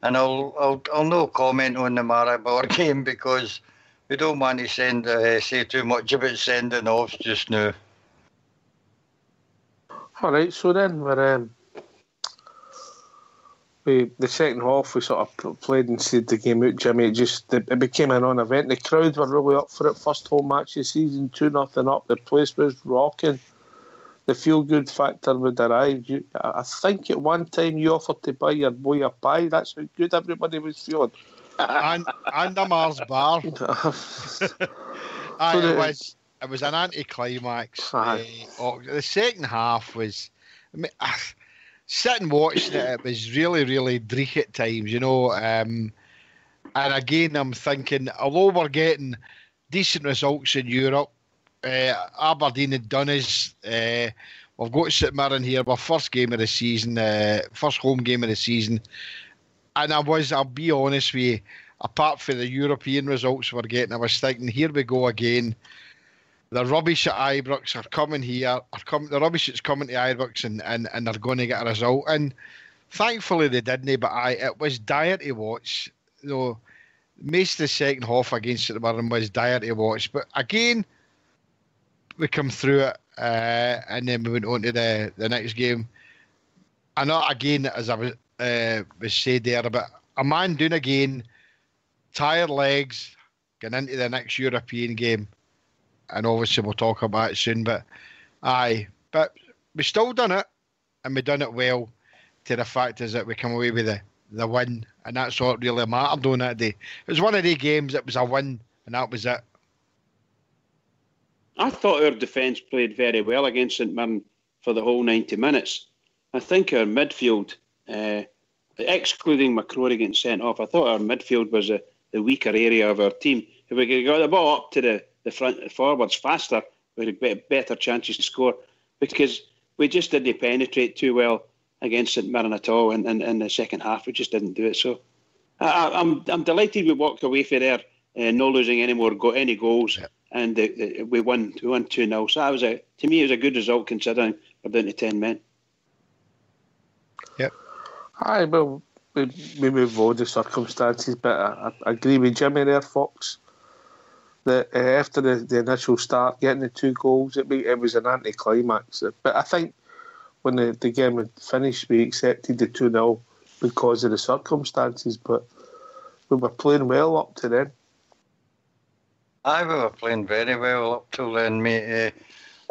S1: And I'll no comment on the Maribor game because we don't want to say too much about sending offs just now.
S3: All right, so then we're the second half we sort of played and stayed the game out, Jimmy. It became a non-event. The crowd were really up for it. First home match of the season, 2-0 up. The place was rocking. The feel-good factor would arrive. I think at one time you offered to buy your boy a pie. That's how good everybody was feeling.
S4: and a Mars bar. It was an anticlimax. The second half was... sitting watching it was really, really dreich at times, and again, I'm thinking, although we're getting decent results in Europe, Aberdeen had done us. We've got St Mirren here, our first game of the season, first home game of the season. And I'll be honest with you, apart from the European results we're getting, I was thinking, here we go again. The rubbish at Ibrox are coming here, the rubbish that's coming to Ibrox and they're going to get a result. And thankfully they didn't, but it was dire to watch. You know, most of the second half against St Mirren was dire to watch. But again, we come through it, and then we went on to the next game. And not again, as I was said there, but a man doing again, tired legs, getting into the next European game. And obviously we'll talk about it soon, but we still done it, and we done it well. To the fact is that we come away with the win, and that's what really mattered on that day. It was one of the games that was a win, and that was it.
S2: I thought our defence played very well against St Mirren for the whole 90 minutes. I think our midfield, excluding McCrory getting sent off, I thought our midfield was the weaker area of our team. If we could get the ball up to the front forwards faster, we had better chances to score, because we just didn't penetrate too well against St Mirren at all in the second half. We just didn't do it. So I'm delighted we walked away from there, not losing any goals, yeah. And we won 2-0. So that was to me, it was a good result considering we're down to 10 men.
S4: Yep.
S3: Aye, well, we move on the circumstances, but I agree with Jimmy there, Fox, that after the initial start, getting the 2 goals, it was an anticlimax. But I think when the game had finished, we accepted the 2-0 because of the circumstances, but we were playing well up to then.
S1: We were playing very well up till then, mate.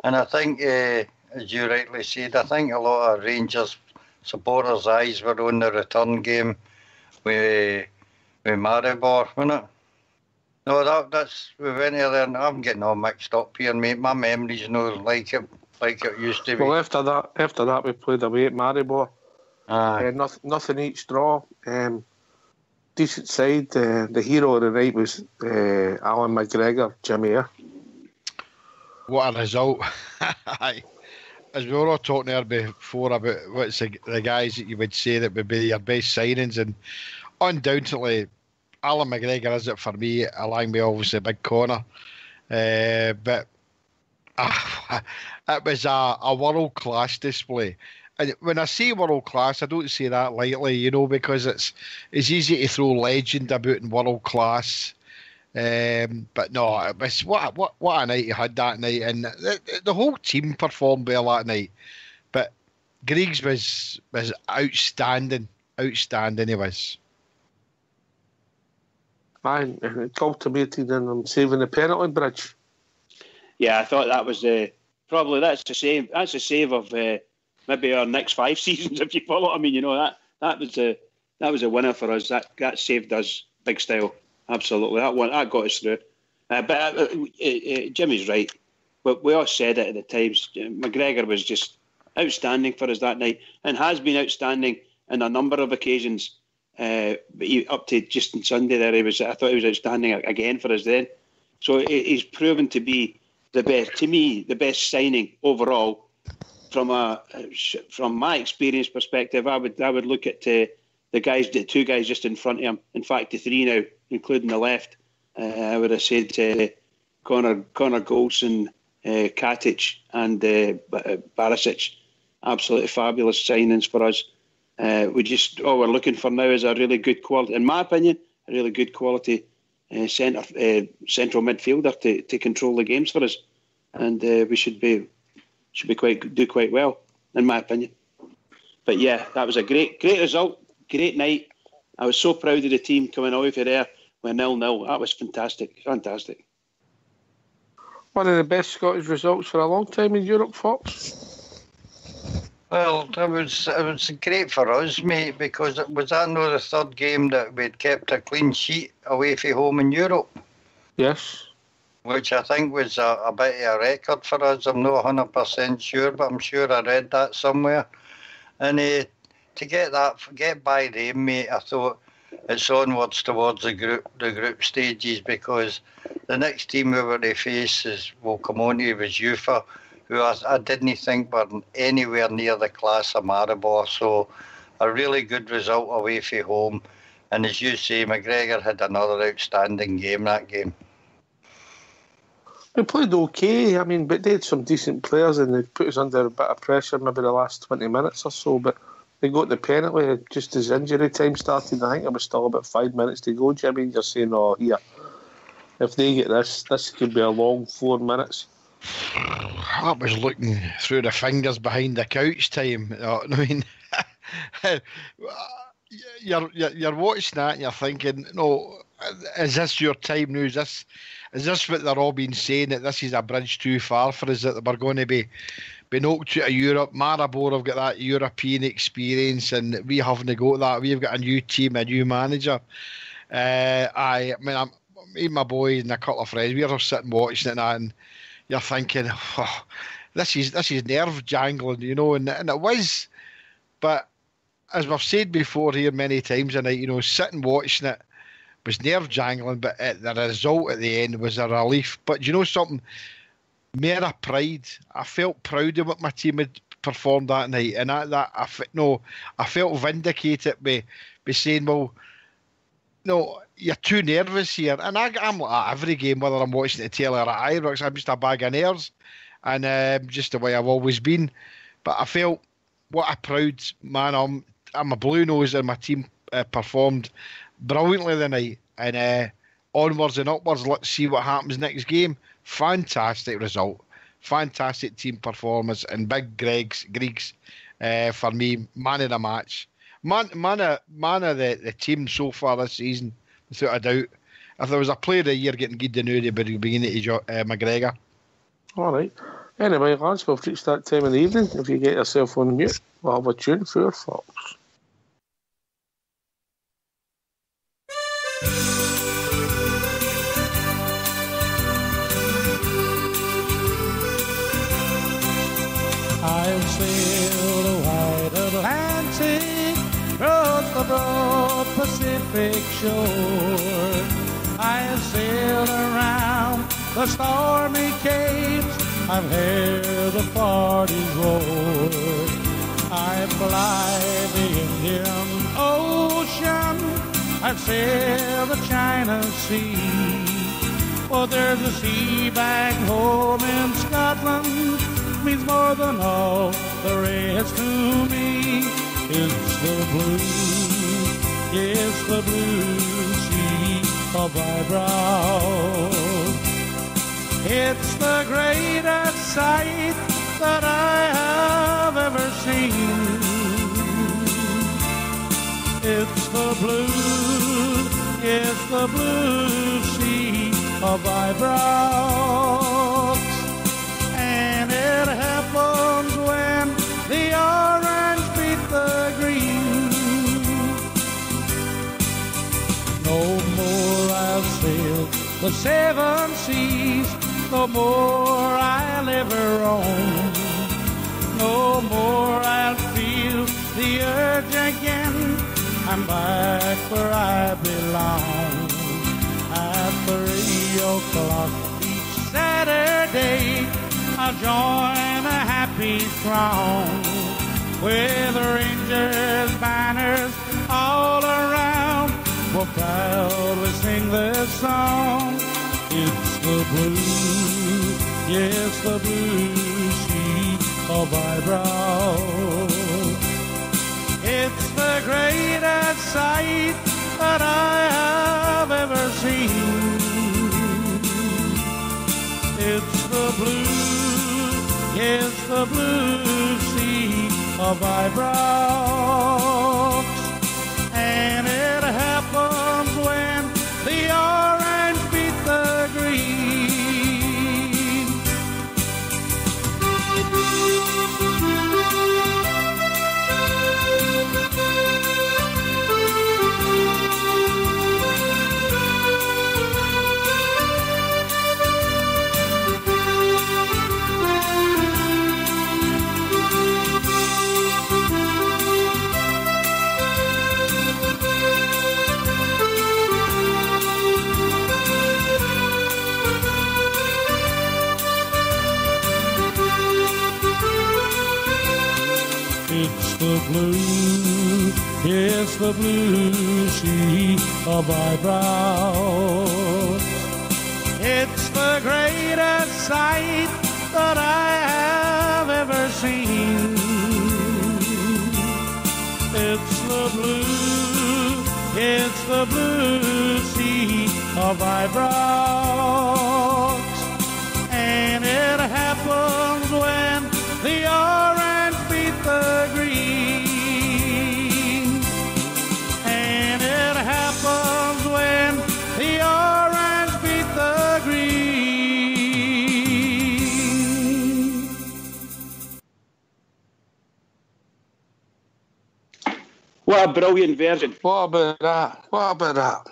S1: And I think, as you rightly said, I think a lot of Rangers supporters' eyes were on the return game with Maribor, wasn't it? No, that's we went there, and I'm getting all mixed up here, mate. My memory's not like it used to be.
S3: Well, after that, we played away at Maribor. Nothing each draw. Decent side. The hero of the night was Alan McGregor, Jimmy.
S4: What a result! As we were all talking there before about what's the guys that you would say that would be your best signings, and undoubtedly Alan McGregor is it for me, along with obviously Big Connor. But it was a world-class display. And when I say world-class, I don't say that lightly, you know, because it's easy to throw legend about in world-class. But no, it was what a night you had that night, and the whole team performed well that night. But Griggs was outstanding he was.
S3: Man, it culminated in him saving the penalty bridge.
S2: Yeah, I thought that was probably that's the save of maybe our next 5 seasons, if you follow what I mean. You know, that was a winner for us. That saved us big style. Absolutely, that got us through. But Jimmy's right. We all said it at the times. McGregor was just outstanding for us that night, and has been outstanding on a number of occasions. But up to just on Sunday there, I thought he was outstanding again for us then. So he's proven to be the best. To me, the best signing overall. From my experience perspective, I would look at the 2 guys just in front of him. In fact, the 3 now, including the left. I would have said Connor Goldson, Katic, and Barisic. Absolutely fabulous signings for us. All we're looking for now is a really good quality, in my opinion, a really good quality central midfielder to control the games for us, and we should do quite well, in my opinion. But yeah, that was a great result, great night. I was so proud of the team coming away from there with 0-0. That was fantastic.
S3: One of the best Scottish results for a long time in Europe, Fox.
S1: Well, it was great for us, mate, because it was the 3rd game that we'd kept a clean sheet away from home in Europe.
S3: Yes.
S1: Which I think was a bit of a record for us. I'm not 100% sure, but I'm sure I read that somewhere. And to get by them, mate, I thought it's onwards towards the group stages, because the next team we were to face will come on to was Ufa, who I didn't think were anywhere near the class of Maribor. So a really good result away from home. And as you say, McGregor had another outstanding game that game.
S3: We played okay, I mean, but they had some decent players and they put us under a bit of pressure maybe the last 20 minutes or so, but they got the penalty just as injury time started. I think it was still about 5 minutes to go, Jimmy. You're saying, oh, here, if they get this could be a long 4 minutes.
S4: I was looking through the fingers behind the couch time. I mean, you're watching that and you're thinking, no, is this your time now? Is this what they're all been saying, that this is a bridge too far for us, that we're going to be knocked out of Europe? Maribor have got that European experience and we haven't got that. We've got a new team, a new manager. I mean, me and my boys and a couple of friends, we were sitting watching it and you're thinking, oh, this is nerve jangling, you know, and it was. But as we've said before here many times tonight, you know, sitting watching it was nerve jangling, but the result at the end was a relief. But you know something? Mere pride. I felt proud of what my team had performed that night, and I felt vindicated by saying, well, no, you're too nervous here. And I'm like that every game, whether I'm watching the telly or at Ibrox, I'm just a bag of nerves, and just the way I've always been. But I felt, what a proud man I'm a blue nose, and my team performed brilliantly the night. And onwards and upwards, let's see what happens next game. Fantastic result, fantastic team performance, and big Griggs for me, man of the match, man of the team so far this season, without a doubt. If there was a player of the year getting good to know, it would be McGregor. All right.
S3: Anyway, lads, we've reached that time of the evening. If you get yourself on mute, we'll have a tune for your folks.
S5: I've sailed a wide Atlantic, across the broad Pacific shore. I have sailed around the stormy capes, I've heard the parties roar. I fly the Indian Ocean, I've sailed the China Sea. Oh, there's a sea back home in Scotland, means more than all the rest to me. It's the blue, it's the blue sea of my brow. It's the greatest sight that I have ever seen. It's the blue sea of Ibrox. And it happens when the orange beat the green. No more I'll sail the seven seas, no more I'll ever roam. No more I'll feel the urge again, I'm back where I belong. At 3 o'clock each Saturday, I'll join a happy throng, with Rangers banners all around. We'll proudly sing this song. It's the blue, yes, the blue sea of Ibrox. It's the greatest sight that I have ever seen. It's the blue, yes, the blue sea of Ibrox. And it happens when the orange beat the green. the blue sea of eyebrows. It's the greatest sight that I have ever seen. It's the blue sea of eyebrows. And it happens when the orange beat the green. And it happens when the orange beat the green.
S2: What a brilliant version.
S3: What about that?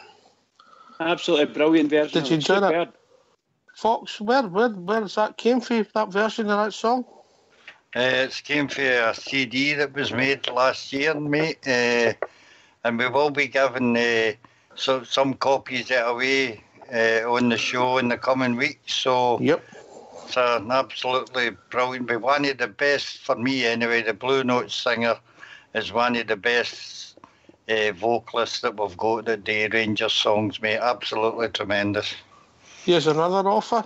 S2: Absolutely brilliant version.
S3: Did you enjoy it? Fox, where's that came from, that version of that song?
S1: It came from a CD that was made last year, mate. And we will be giving some copies of it away on the show in the coming weeks. So
S3: yep.
S1: It's an absolutely brilliant, but one of the best, for me anyway, the Blue Note singer is one of the best vocalists that we've got at the Rangers songs, mate. Absolutely tremendous.
S3: Here's another offer.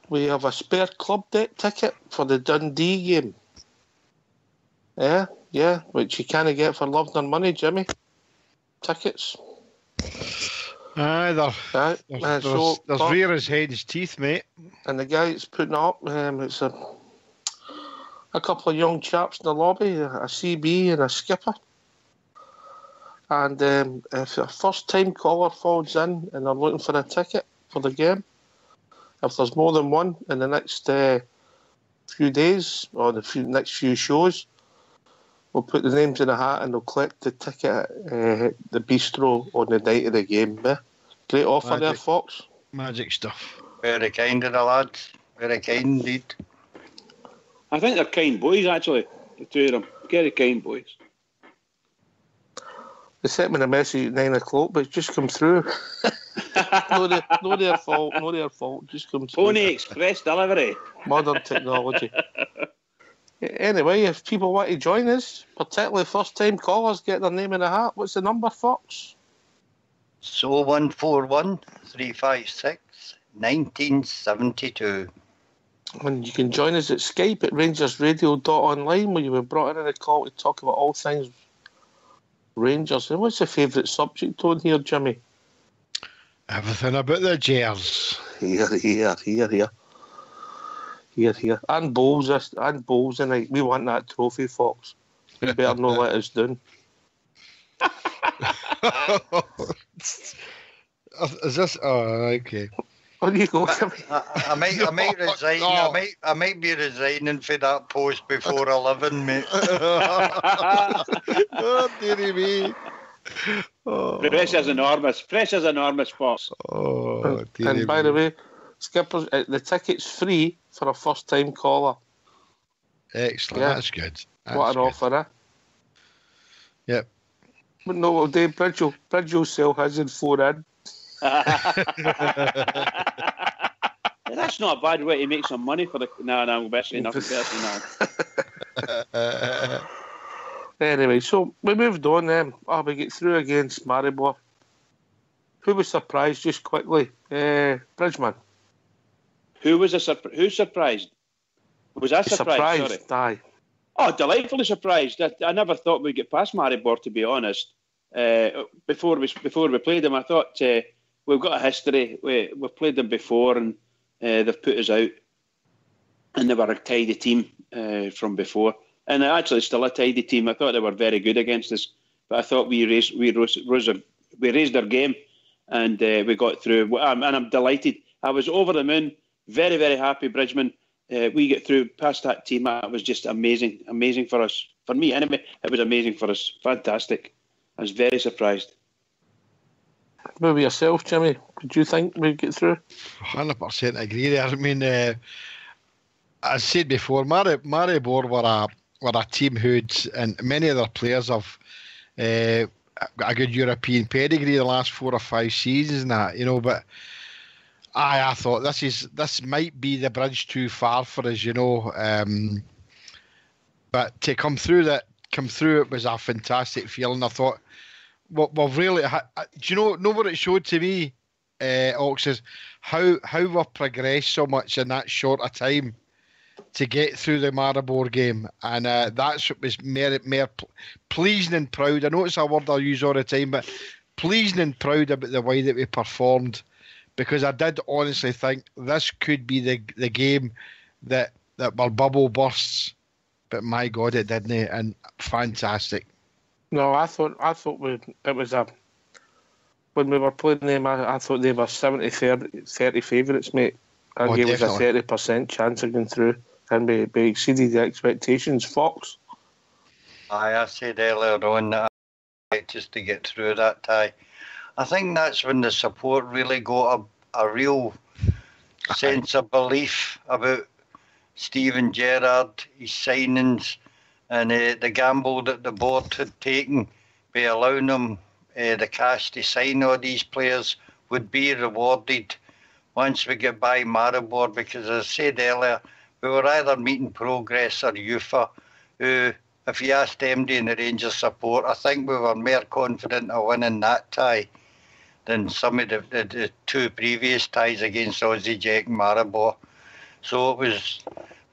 S3: We have a spare club deck ticket for the Dundee game. Yeah, which you can't get for love nor money, Jimmy. Tickets.
S4: Aye, there's rare as hen's teeth, mate.
S3: And the guy that's putting it up, it's a couple of young chaps in the lobby, a CB and a skipper. And if a first-time caller phones in and they're looking for a ticket for the game, if there's more than one in the next few days or the next few shows, we'll put the names in a hat and they'll collect the ticket at the bistro on the night of the game. Yeah? Great offer there, Fox.
S4: Magic stuff.
S1: Very kind of the lads. Very kind indeed.
S2: I think they're kind boys, actually, the two of them. Very kind boys.
S3: They sent me a message at 9 o'clock, but it's just come through. no their fault. Just come through.
S2: Pony Express delivery.
S3: Modern technology. Anyway, if people want to join us, particularly first-time callers, get their name in a hat. What's the number, Fox?
S1: So 141 356 1972.
S3: And you can join us at Skype at rangersradio.online, where you were brought in a call to talk about all things Rangers. And what's your favourite subject on here, Jimmy?
S4: Everything about the Jers.
S3: Here. And bowls tonight. We want that trophy, Fox. You better not let us down.
S4: Is this? Oh, okay.
S3: On you go, Jimmy.
S1: I might resign. I might be resigning for that post before 11, mate.
S4: Oh, dearie me.
S2: Oh. Pressure's enormous, Fox.
S4: Oh,
S3: and by the way, Skippers, the ticket's free for a first-time caller.
S4: Excellent. Yeah. That's good.
S3: What an offer, eh?
S4: Yep.
S3: But no, we'll do Bridge will sell his in 4 in.
S2: That's not a bad way to make some money for the... No, I'm basically nothing personal now.
S3: Anyway, so we moved on then. We get through against Maribor. Who was surprised, just quickly? Bridgeman.
S2: Who's surprised? Was I surprised?
S3: Sorry. Aye.
S2: Oh, delightfully surprised. I never thought we'd get past Maribor, to be honest. Before we played them, I thought we've got a history. We've played them before and they've put us out. And they were a tidy team from before. And they're actually still a tidy team. I thought they were very good against us. But I thought we raised our game and we got through. And I'm delighted. I was over the moon. Very, very happy, Bridgeman. We get through past that team. It was just amazing for us. For me, anyway, it was amazing for us. Fantastic. I was very surprised.
S3: What about yourself, Jimmy? Did you think we'd get through?
S4: 100% agree there. I mean, as I said before, Maribor were a team and many of their players have got a good European pedigree the last 4 or 5 seasons and that, but I thought this might be the bridge too far for us, but to come through come through, it was a fantastic feeling. I thought, we've really, do you know what it showed to me, Ox, is how we've progressed so much in that short a time to get through the Maribor game, and that's what was more pleasing and proud. I know it's a word I use all the time, but pleasing and proud about the way that we performed, because I did honestly think this could be the game that our bubble bursts, but my God, it didn't, and fantastic.
S3: No, I thought it was when we were playing them, I thought they were 70-30 favourites, mate. I gave us a 30% chance of going through, and we exceeded the expectations. Fox?
S1: I said earlier on that I like just to get through that tie. I think that's when the support really got a real sense of belief about Steven Gerrard, his signings, and the gamble that the board had taken by allowing them the cash to sign all these players would be rewarded once we get by Maribor, because as I said earlier, we were either meeting Progress or UFA, who, if you asked MD and the Rangers support, I think we were more confident of winning that tie than some of the two previous ties against Aussie Jack and Maribor. So it was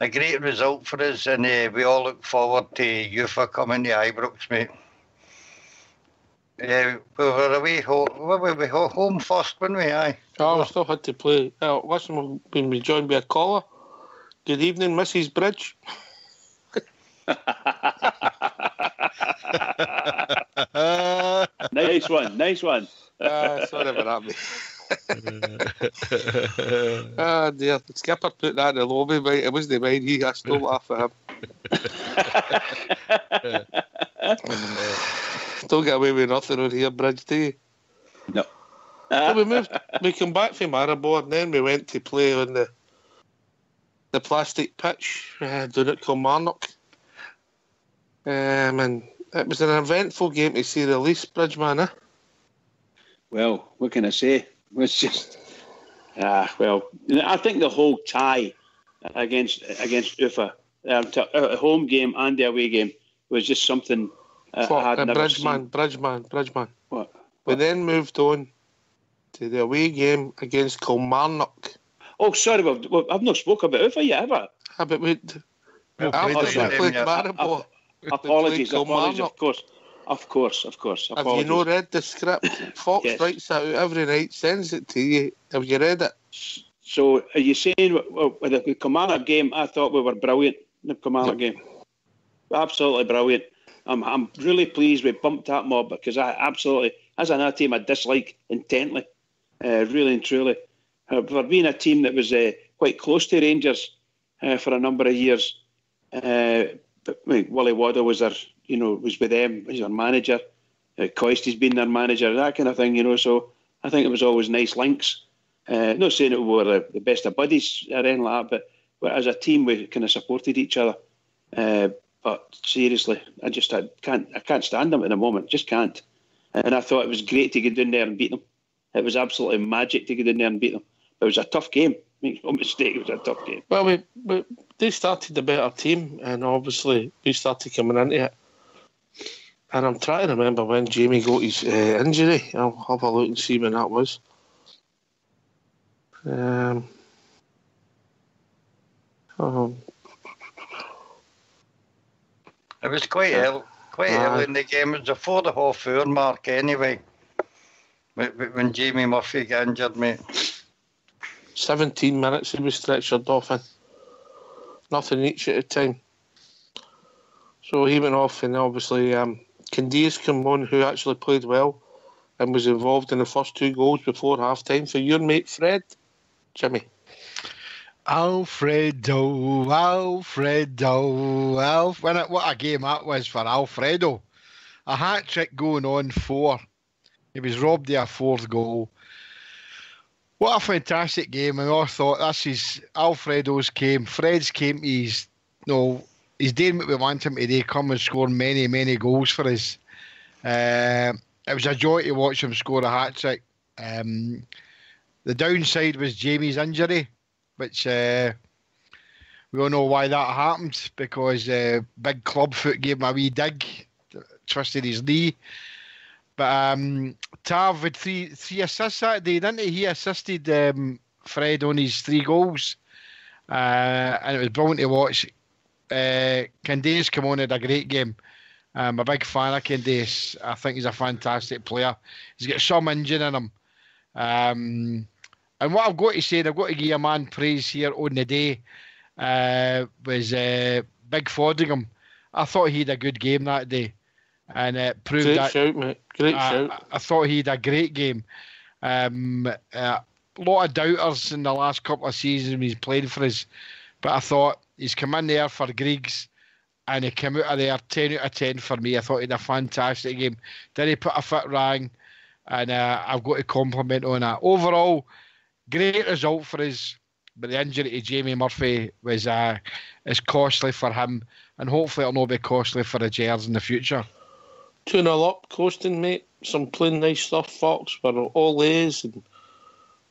S1: a great result for us, and we all look forward to UFA coming to Ibrox, mate. We were away home first, weren't we? Aye.
S3: Oh, we still had to play. Listen, we've been joined by a caller. Good evening, Mrs. Bridge.
S2: Nice one.
S3: Sorry about that, mate. Ah, dear. The skipper put that in the lobby, mate. It wasn't mine. I stole laugh at him. Don't get away with nothing on here, Bridge, do you?
S2: No.
S3: So we came back from Maribor, and then we went to play on the plastic pitch down at Kilmarnock. And it was an eventful game to see the least, Bridgeman, eh?
S2: Well, what can I say? It was just... well, I think the whole tie against UFA, a home game and the away game, was just something I had never seen.
S3: Bridgeman.
S2: What?
S3: We then moved on to the away game against Kilmarnock.
S2: Oh, sorry, I've not spoken about UFA yet, have I?
S3: But we played Maribor.
S2: Apologies, of course.
S3: Have you not read the script? Fox writes that out every night, sends it to you. Have you read it?
S2: So, are you saying, with the Kilmarnock game, I thought we were brilliant in the Kilmarnock game? Absolutely brilliant. I'm really pleased we bumped that mob, because I absolutely, as another team, I dislike intently, really and truly. For being a team that was quite close to Rangers for a number of years, but Willie Waddle was was with them, he's our manager. Coisty's been their manager, that kind of thing, so I think it was always nice links. Not saying it we were the best of buddies or anything like that, but as a team we kind of supported each other. But seriously, I can't stand them at the moment, just can't. And I thought it was great to get down there and beat them. It was absolutely magic to get in there and beat them. But it was a tough game. Make no mistake, it was a tough game.
S3: Well, they started the better team, and obviously we started coming into it. And I'm trying to remember when Jamie got his injury. I'll have a look and see when that was.
S1: It was quite early in the game. It was before the half-hour mark anyway, when Jamie Murphy got injured, mate.
S3: 17 minutes he was stretchered off in. Nothing each at a time. So he went off, and obviously Candias came on, who actually played well and was involved in the first two goals before half-time for your mate Fred. Jimmy.
S4: Alfredo. What a game that was for Alfredo. A hat-trick going on 4. He was robbed of a 4th goal. What a fantastic game. And I thought, this is Alfredo's game. Fred's game, he's doing what we want him to do, come and score many, many goals for us. It was a joy to watch him score a hat-trick. The downside was Jamie's injury, which we all know why that happened, because big clubfoot gave him a wee dig, twisted his knee. But Tav had three assists that day, didn't he? He assisted Fred on his 3 goals, and it was brilliant to watch. Candace come on, had a great game. I'm a big fan of Candace. I think he's a fantastic player. He's got some engine in him. And what I've got to say, I've got to give a man praise here on the day, was Big Fodringham. I thought he had a good game that day. And it proved
S3: Great
S4: that.
S3: shout, mate. Great shout.
S4: I thought he had a great game. A lot of doubters in the last couple of seasons when he's played for us. But I thought he's come in there for Griggs, and he came out of there 10 out of 10 for me. I thought he had a fantastic game. Did he put a foot wrong? And I've got to compliment on that. Overall, great result for us. But the injury to Jamie Murphy is costly for him. And hopefully it'll not be costly for the Gers in the future.
S3: 2-0 up, coasting, mate. Some plain nice stuff, Fox. We're all A's, and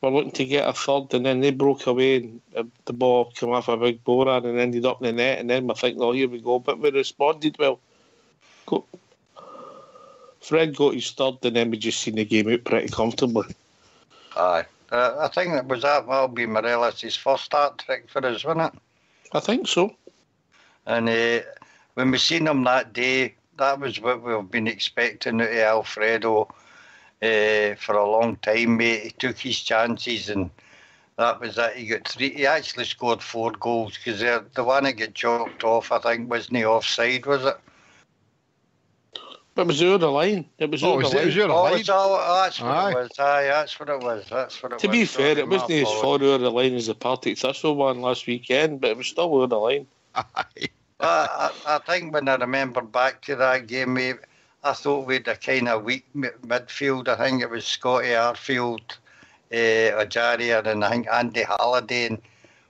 S3: we're looking to get a third, and then they broke away, and the ball came off a big borer and ended up in the net, and then we're thinking, oh, here we go. But we responded well. Fred got his third, and then we just seen the game out pretty comfortably.
S1: Aye. I think that'll be Morelos' first hat trick for us, wasn't it?
S3: I think so.
S1: And when we seen him that day, that was what we've been expecting out of Alfredo for a long time, mate. He took his chances, and that was it. He got 3. He actually scored 4 goals, because the one that got chalked off, I think, wasn't offside, was it?
S3: But it was over the line. It was over the line.
S1: That's what it was. Aye, that's what it was.
S3: To be fair, it wasn't as far over the line as the Partick Thistle one last weekend, but it was still over the line.
S4: Aye.
S1: I think when I remember back to that game, mate, I thought we had a kind of weak midfield. I think it was Scotty Arfield, Ajaria, and I think Andy Halliday. And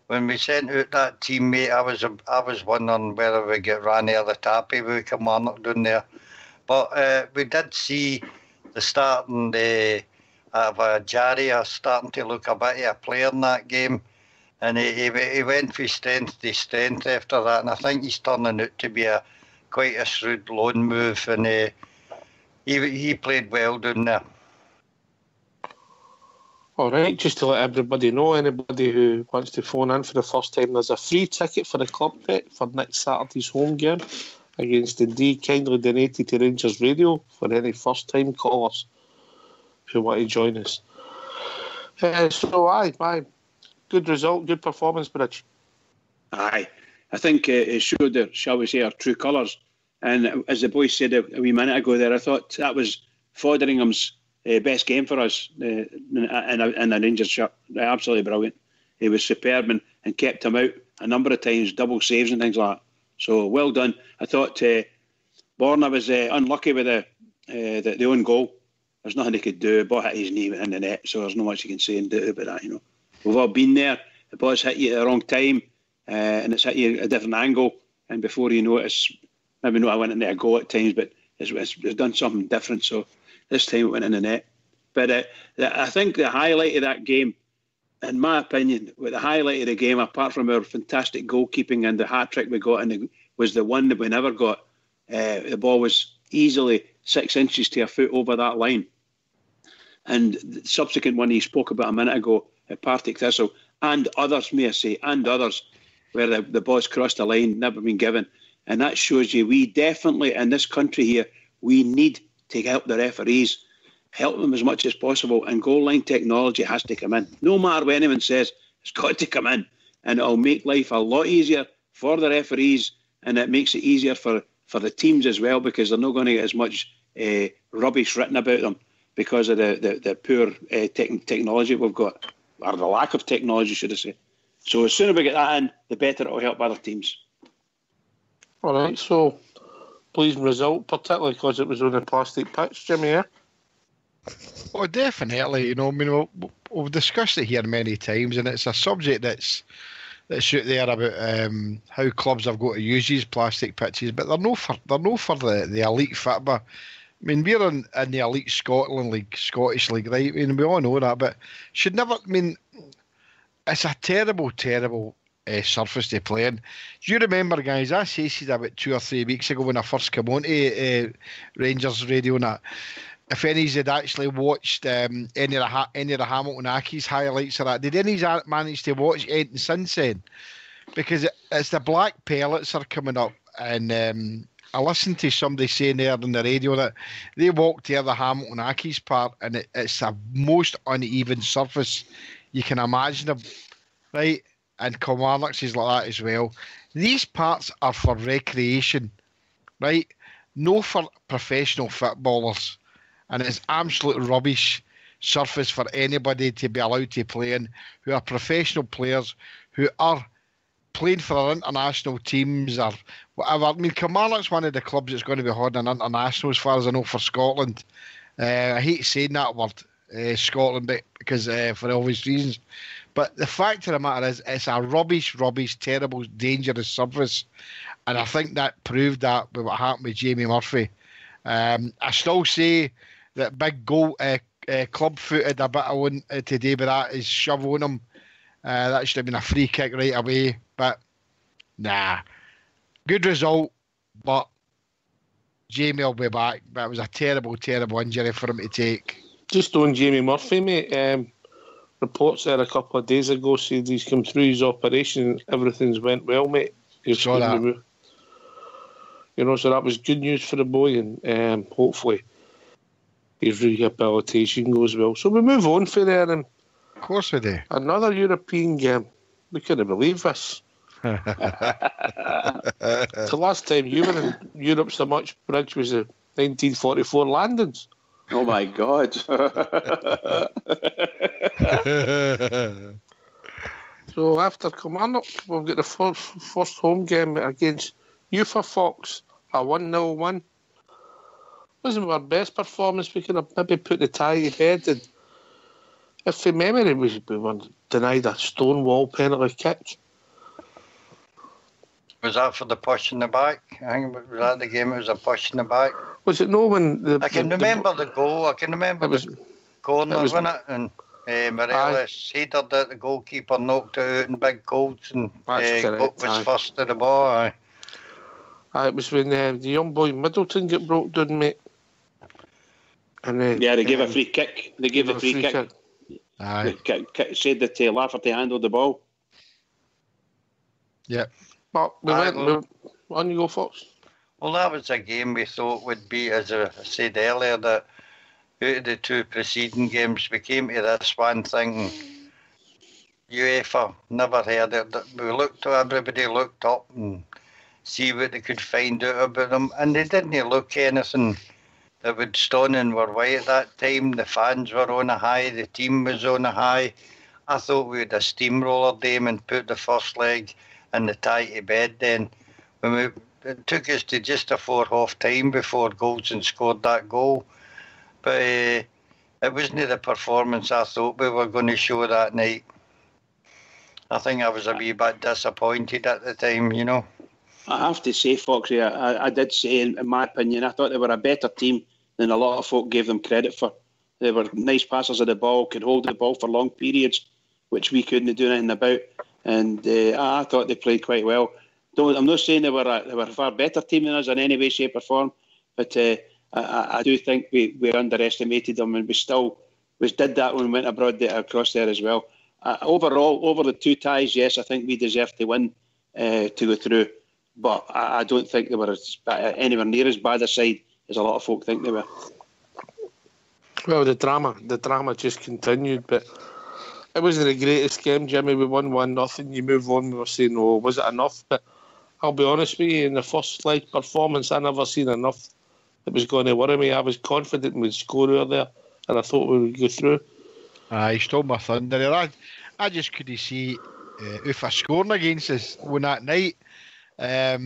S1: when we sent out that team, mate, I was wondering whether we get ran out of the tappy with Kilmarnock down there. But we did see the starting of Ajaria starting to look a bit of a player in that game. And he went from strength to strength after that, and I think he's turning out to be quite a shrewd loan move, and he played well down there.
S3: All right, just to let everybody know, anybody who wants to phone in for the first time, there's a free ticket for the club bet for next Saturday's home game against Dundee, kindly donated to Rangers Radio for any first-time callers who want to join us. Aye. Good result, good performance, Bridge.
S2: Aye. I think it showed their, shall we say, our true colours. And as the boys said a wee minute ago there, I thought that was Fotheringham's best game for us in the Rangers shirt. Absolutely brilliant. He was superb and kept him out a number of times, double saves and things like that. So well done. I thought Borna was unlucky with the own goal. There's nothing he could do. The ball hit his knee in the net, so there's not much you can say and do about that, you know. We've all been there. The ball's hit you at the wrong time, and it's hit you at a different angle. And before you know it, it's maybe not I went in there a goal at times, but it's done something different. So this time it went in the net. But I think the highlight of that game, in my opinion, the highlight of the game, apart from our fantastic goalkeeping and the hat trick we got, was the one that we never got. The ball was easily 6 inches to a foot over that line. And the subsequent one he spoke about a minute ago, Partick Thistle, and others, may I say, where the ball's crossed the line, never been given. And that shows you we definitely, in this country here, we need to help the referees, help them as much as possible, and goal line technology has to come in. No matter what anyone says, it's got to come in. And it'll make life a lot easier for the referees, and it makes it easier for the teams as well, because they're not going to get as much rubbish written about them because of the poor technology we've got. Or the lack of technology, should I say. So as soon as we get that in, the better it will help other teams.
S3: All right, so pleasing result, particularly because it was on a plastic pitch, Jimmy, yeah?
S4: Oh, definitely. You know, I mean, we've discussed it here many times, and it's a subject that's out there about how clubs have got to use these plastic pitches, but they're no for the elite football. I mean, we're in the elite Scotland League, Scottish League, right? I mean, we all know that, but should never. I mean, it's a terrible, terrible surface to play in. Do you remember, guys, I said about 2 or 3 weeks ago when I first came on to Rangers radio and that, if any had actually watched any of the Hamilton Accies highlights of that, did any manage to watch anything since then? Because it's the black pellets are coming up, and I listened to somebody saying there on the radio that they walked to the Hamilton Accies part, and it's the most uneven surface you can imagine, right? And Kilmarnock's is like that as well. These parts are for recreation, right? No for professional footballers. And it's absolute rubbish surface for anybody to be allowed to play in who are professional players who are playing for our international teams or whatever. I mean, Kilmarnock's one of the clubs that's going to be holding an international, as far as I know, for Scotland. I hate saying that word, Scotland, because for obvious reasons. But the fact of the matter is, it's a rubbish, terrible, dangerous surface. And I think that proved that with what happened with Jamie Murphy. I still say that big goal, club-footed a bit on today, but that is shove on him. That should have been a free kick right away. But, nah. Good result, but Jamie will be back. But it was a terrible injury for him to take.
S3: Just on Jamie Murphy, mate, reports there a couple of days ago said he's come through his operation and everything's went well, mate.
S4: Saw that.
S3: You know, so that was good news for the boy, and hopefully his rehabilitation goes well. So we move on for there, and
S4: of course we do.
S3: Another European game. We couldn't believe this. The last time you were in Europe's the much bridge was the 1944 landings.
S2: Oh my God.
S3: So after Kilmarnock, we've got the first home game against Ufa Fox, a 1-0 win. Wasn't our best performance. We could have maybe put the tie to bed, and if from memory we were denied a stonewall penalty kick.
S1: Was that for the push in the back? I think was that the game. It was a push in the back.
S3: Was it no when
S1: I can remember the goal. I can remember the corner, wasn't it? And Morelos headed it. The goalkeeper knocked it out in big goals, and was first to the ball. Aye.
S3: It was when the young boy Middleton got broke down, mate. And
S2: they gave a free kick. They gave a free kick.
S4: Aye.
S2: Said that Lafferty handled the ball.
S4: Yep.
S3: But we went on, you go, Fox.
S1: Well, that was a game we thought would be, as I said earlier, that out of the two preceding games, we came to this one thing. UEFA never heard it. Everybody looked up and see what they could find out about them, and they didn't look anything that would stone and were white at that time. The fans were on a high, the team was on a high. I thought we had a steamroller them and put the first leg and the tie to bed then. It took us to just before half time before Goldson scored that goal. But it wasn't the performance I thought we were going to show that night. I think I was a wee bit disappointed at the time, you know.
S2: I have to say, Foxy, I did say, in my opinion, I thought they were a better team than a lot of folk gave them credit for. They were nice passers of the ball, could hold the ball for long periods, which we couldn't do anything about. And I thought they played quite well. I'm not saying they were a far better team than us in any way, shape or form, but I do think we underestimated them, and we did that when we went abroad across there as well. Overall, over the two ties, yes, I think we deserved to win to go through, but I don't think they were anywhere near as bad a side as a lot of folk think they were.
S3: Well, the drama just continued, but it wasn't the greatest game, Jimmy. We won 1-0. You move on. We were saying, "Oh, was it enough?" But I'll be honest with you, in the first leg performance, I never seen enough that was going to worry me. I was confident we'd score out there, and I thought we would go through.
S4: He stole my thunder. I just couldn't see Ufa scoring against us on that night. I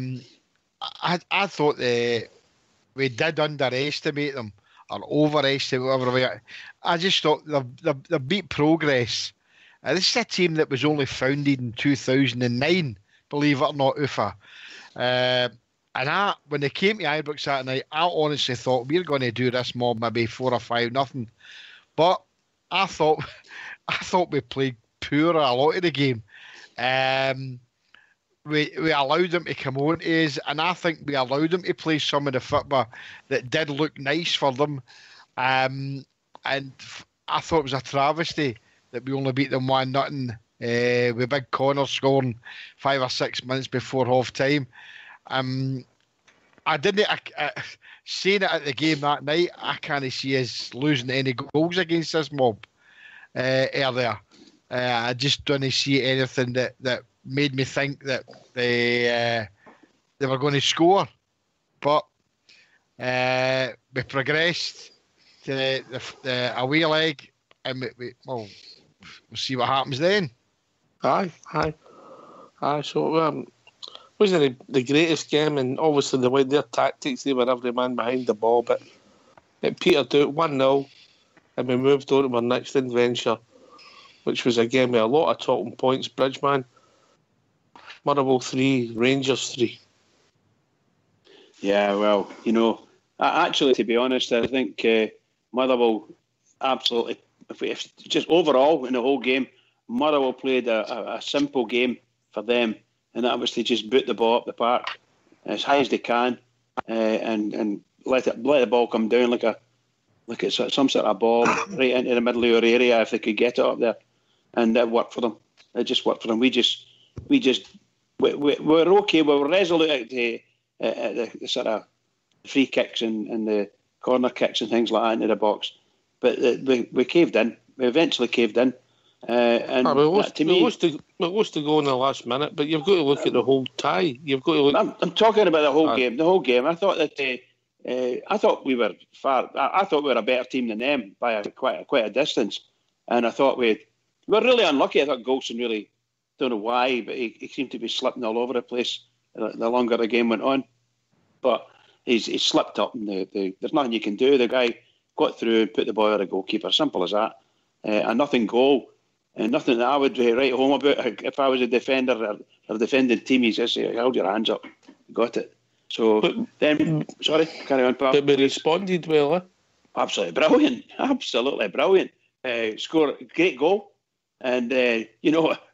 S4: thought we did underestimate them or overestimate, whatever way. I just thought they beat Progress. This is a team that was only founded in 2009, believe it or not, Ufa. And when they came to Ibrox that night, I honestly thought we're going to do this mob maybe 4 or 5-0. But I thought we played poor a lot of the game. we allowed them to come on to us, and I think we allowed them to play some of the football that did look nice for them. And I thought it was a travesty that we only beat them 1-0 with Big Connor scoring 5 or 6 minutes before half time. I didn't. Saying it at the game that night, I can't see us losing any goals against this mob earlier. I just don't see anything that made me think that they were going to score. But we progressed to the away leg, and we'll see what happens then.
S3: Aye. So wasn't the greatest game, and obviously the way their tactics, they were every man behind the ball, but it petered out 1-0, and we moved on to our next adventure, which was a game with a lot of talking points. Bridgeman, Motherwell 3, Rangers 3.
S2: Yeah, well, actually, to be honest, I think Motherwell absolutely, if just overall in the whole game, Motherwell played a simple game for them, and that was to just boot the ball up the park as high as they can, and let the ball come down like it's some sort of ball right into the middle of your area if they could get it up there, and it worked for them. It just worked for them. We're okay. We were resolute at the sort of free kicks and the corner kicks and things like that into the box, but we caved in. We eventually caved in. And
S3: we lost to go in the last minute, but you've got to look at the whole tie. You've got to look.
S2: I'm talking about the whole game. The whole game. I thought that I thought we were far. I thought we were a better team than them by quite a distance, and I thought we were really unlucky. I thought Golson really, don't know why, but he seemed to be slipping all over the place the longer the game went on. But he slipped up, and there's nothing you can do. The guy got through and put the ball at the goalkeeper. Simple as that. A nothing goal. And nothing that I would write home about if I was a defender or defending team. He's just say, hold your hands up. Got it. So sorry, carry on, pal.
S3: But we responded well, eh?
S2: Absolutely brilliant. Absolutely brilliant. Score a great goal. And,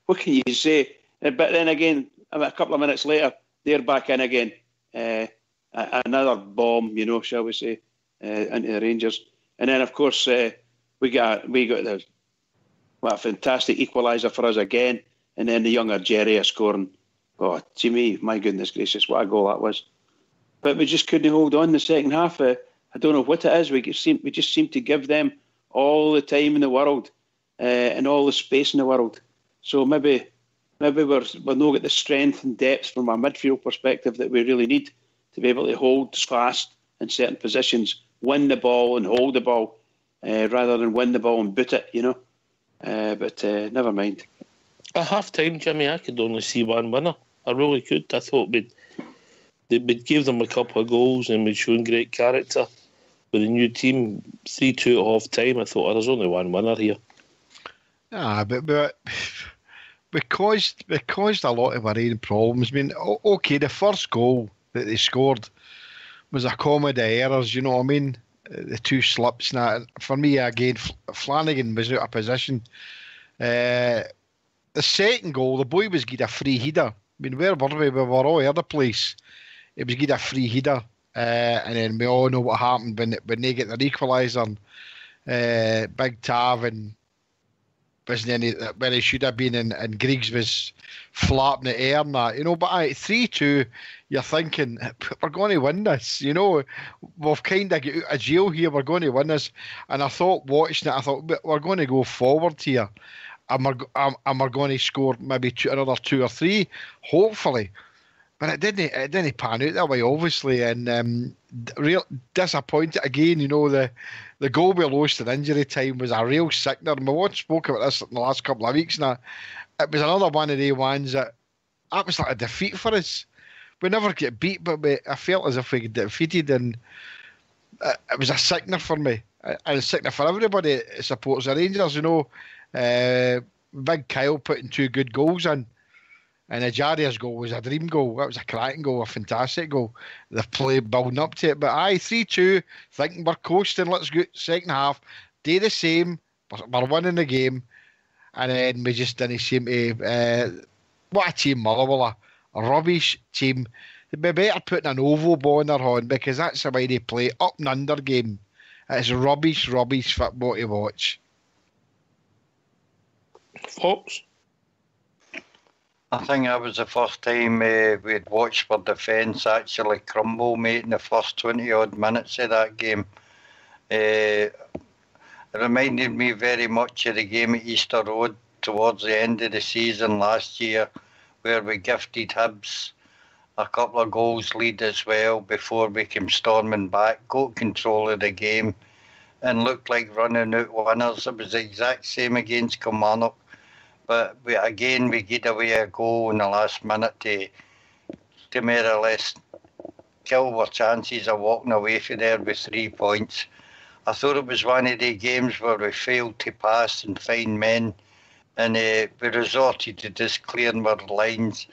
S2: what can you say? But then again, a couple of minutes later, they're back in again. Another bomb, shall we say, into the Rangers. And then, of course, we got the... What a fantastic equaliser for us again. And then the younger Jerry scoring. Oh, Jimmy, my goodness gracious, what a goal that was. But we just couldn't hold on in the second half. I don't know what it is. We just seem to give them all the time in the world and all the space in the world. So maybe we're not get the strength and depth from a midfield perspective that we really need to be able to hold fast in certain positions, win the ball and hold the ball rather than win the ball and boot it, But never mind.
S3: At half time, Jimmy, I could only see one winner. I really could. I thought we'd give them a couple of goals and we'd shown great character. With a new team, 3-2 at half time, I thought there's only one winner here.
S4: But we caused a lot of worrying problems. I mean, okay, the first goal that they scored was a comedy of errors, you know what I mean? The two slips. Now, for me, again, Flanagan was out of position. The second goal, the boy was given a free header. I mean, where were we? We were all over the place. It was given a free header. And then we all know what happened when they get their equaliser. Big Tav and wasn't any where he should have been, and Griggs was flapping the air and that, But 3-2, you're thinking, we're going to win this, We've kind of got out of jail here, we're going to win this. And I thought, watching it, we're going to go forward here. And we're going to score maybe another 2 or 3, hopefully. But it didn't pan out that way, obviously. And real disappointed again, the goal we lost in injury time was a real sickener. And we spoke about this in the last couple of weeks now. It was another one of the ones that was like a defeat for us. We never get beat, but I felt as if we get defeated, and it was a sickener for me. And a sickener for everybody that supports the Rangers, Big Kyle putting 2 good goals in. And Ajaria's goal was a dream goal. That was a cracking goal, a fantastic goal. The play building up to it. But 3-2, thinking we're coasting, let's go second half, do the same, we're winning the game. And then we just didn't seem to... what a team Motherwell are rubbish team. They'd be better putting an oval ball in their hand, because that's the way they play. Up and under game. It's rubbish football to watch.
S3: Fox?
S1: I think that was the first time we'd watched our defence actually crumble, mate, in the first 20-odd minutes of that game. It reminded me very much of the game at Easter Road towards the end of the season last year, where we gifted Hibs a couple of goals lead as well before we came storming back, got control of the game and looked like running out winners. It was the exact same against Kilmarnock, but we gave away a goal in the last minute to more or less kill our chances of walking away from there with 3 points. I thought it was one of the games where we failed to pass and find men, and we resorted to just clearing our lines.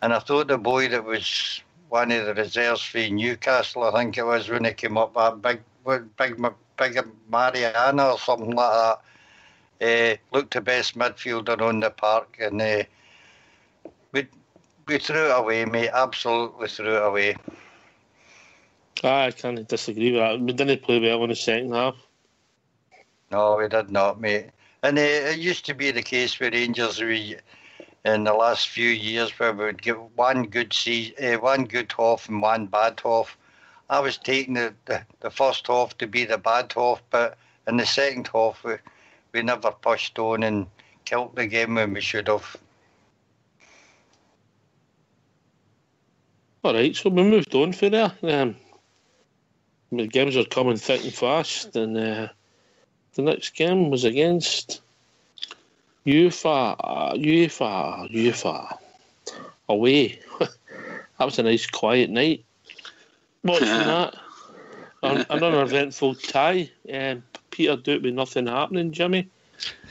S1: And I thought the boy that was one of the reserves for Newcastle, I think it was, when he came up, that big Mariana or something like that, looked the best midfielder on the park, and we threw it away, mate. Absolutely threw it away.
S3: I can't disagree with that. We didn't play well in the second half.
S1: No, we did not, mate. And it used to be the case with Rangers in the last few years, where we would give one good half and one bad half. I was taking the first half to be the bad half, but in the second half we never pushed on and killed the game when we should have.
S3: All right, so we moved on for there. The games are coming thick and fast, and the next game was against UEFA away. That was a nice quiet night. Watching that, an uneventful tie. Peter do it with nothing happening, Jimmy.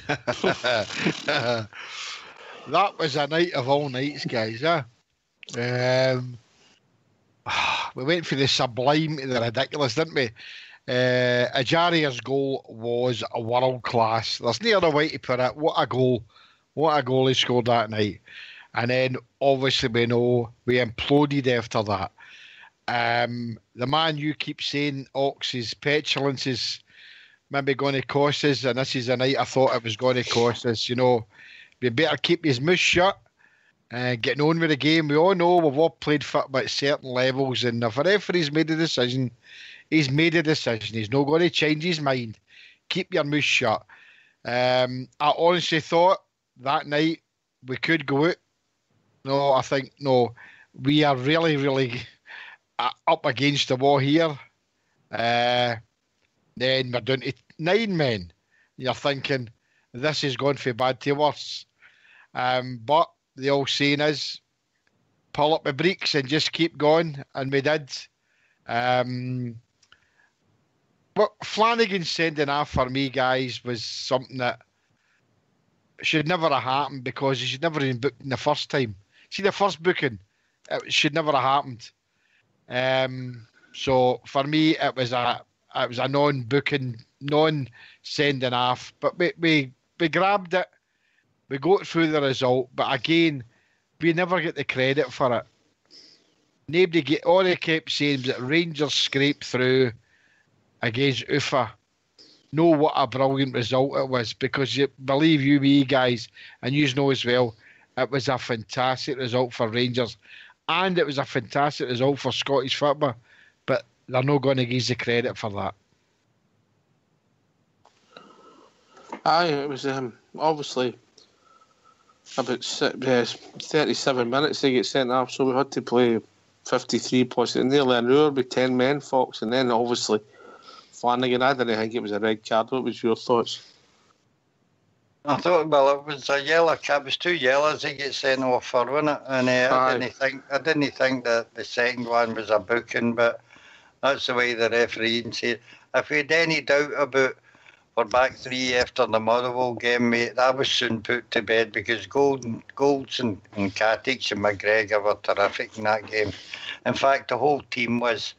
S4: That was a night of all nights, guys. We went for the sublime to the ridiculous, didn't we? Ajaria's goal was a world class. There's no other way to put it. What a goal he scored that night. And then obviously we know we imploded after that. The man you keep saying, Ox's petulance is maybe going to cost us, and this is the night I thought it was going to cost us. You know, we better keep his mouth shut and getting on with the game. We all know we've all played football at certain levels, and if a referee's made a decision, he's made a decision. He's not going to change his mind. Keep your mouth shut. I honestly thought that night we could go out. No, I think, no. We are really, really up against the wall here. Then we're down to 9 men. You're thinking, this is going from bad to worse. But the old saying is, pull up the brakes and just keep going. And we did. But Flanagan sending off for me, guys, was something that should never have happened, because he should never have been booked in the first time. See, the first booking, it should never have happened. So for me, it was a non-booking, non-sending off. But we grabbed it. We got through the result. But again, we never get the credit for it. All they kept saying was that Rangers scraped through against UEFA. Know what a brilliant result it was, because believe you me, guys, and you know as well, it was a fantastic result for Rangers, and it was a fantastic result for Scottish football, but they're not going to give the credit for that.
S3: Aye, it was obviously about 37 minutes to get sent off, so we had to play 53 plus nearly an hour with 10 men, Fox, and then obviously Flanagan, I didn't think it was a red card. What was your thoughts?
S1: I thought, well, it was a yellow card. It was 2 yellows he gets sent off for, wasn't it? And I didn't think that the second one was a booking, but that's the way the referee said. If we had any doubt about our back three after the Motherwell game, mate, that was soon put to bed, because Golds and Katic and McGregor were terrific in that game. In fact, the whole team was.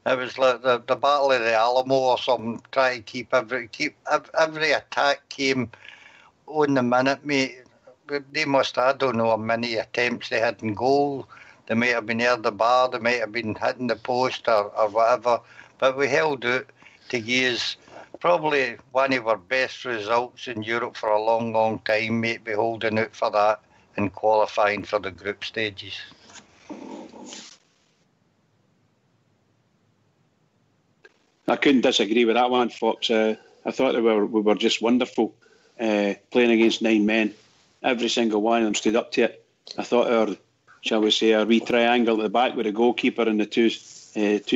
S1: It was like the Battle of the Alamo or something. Try to keep every attack came on the minute, mate. they must, I don't know how many attempts they had in goal. They might have been near the bar, they might have been hitting the post or whatever. But we held out to use probably one of our best results in Europe for a long, long time, mate, be holding out for that and qualifying for the group stages.
S2: I couldn't disagree with that one, Fox. I thought we were just wonderful playing against 9 men. Every single one of them stood up to it. I thought our wee triangle at the back with the goalkeeper and the two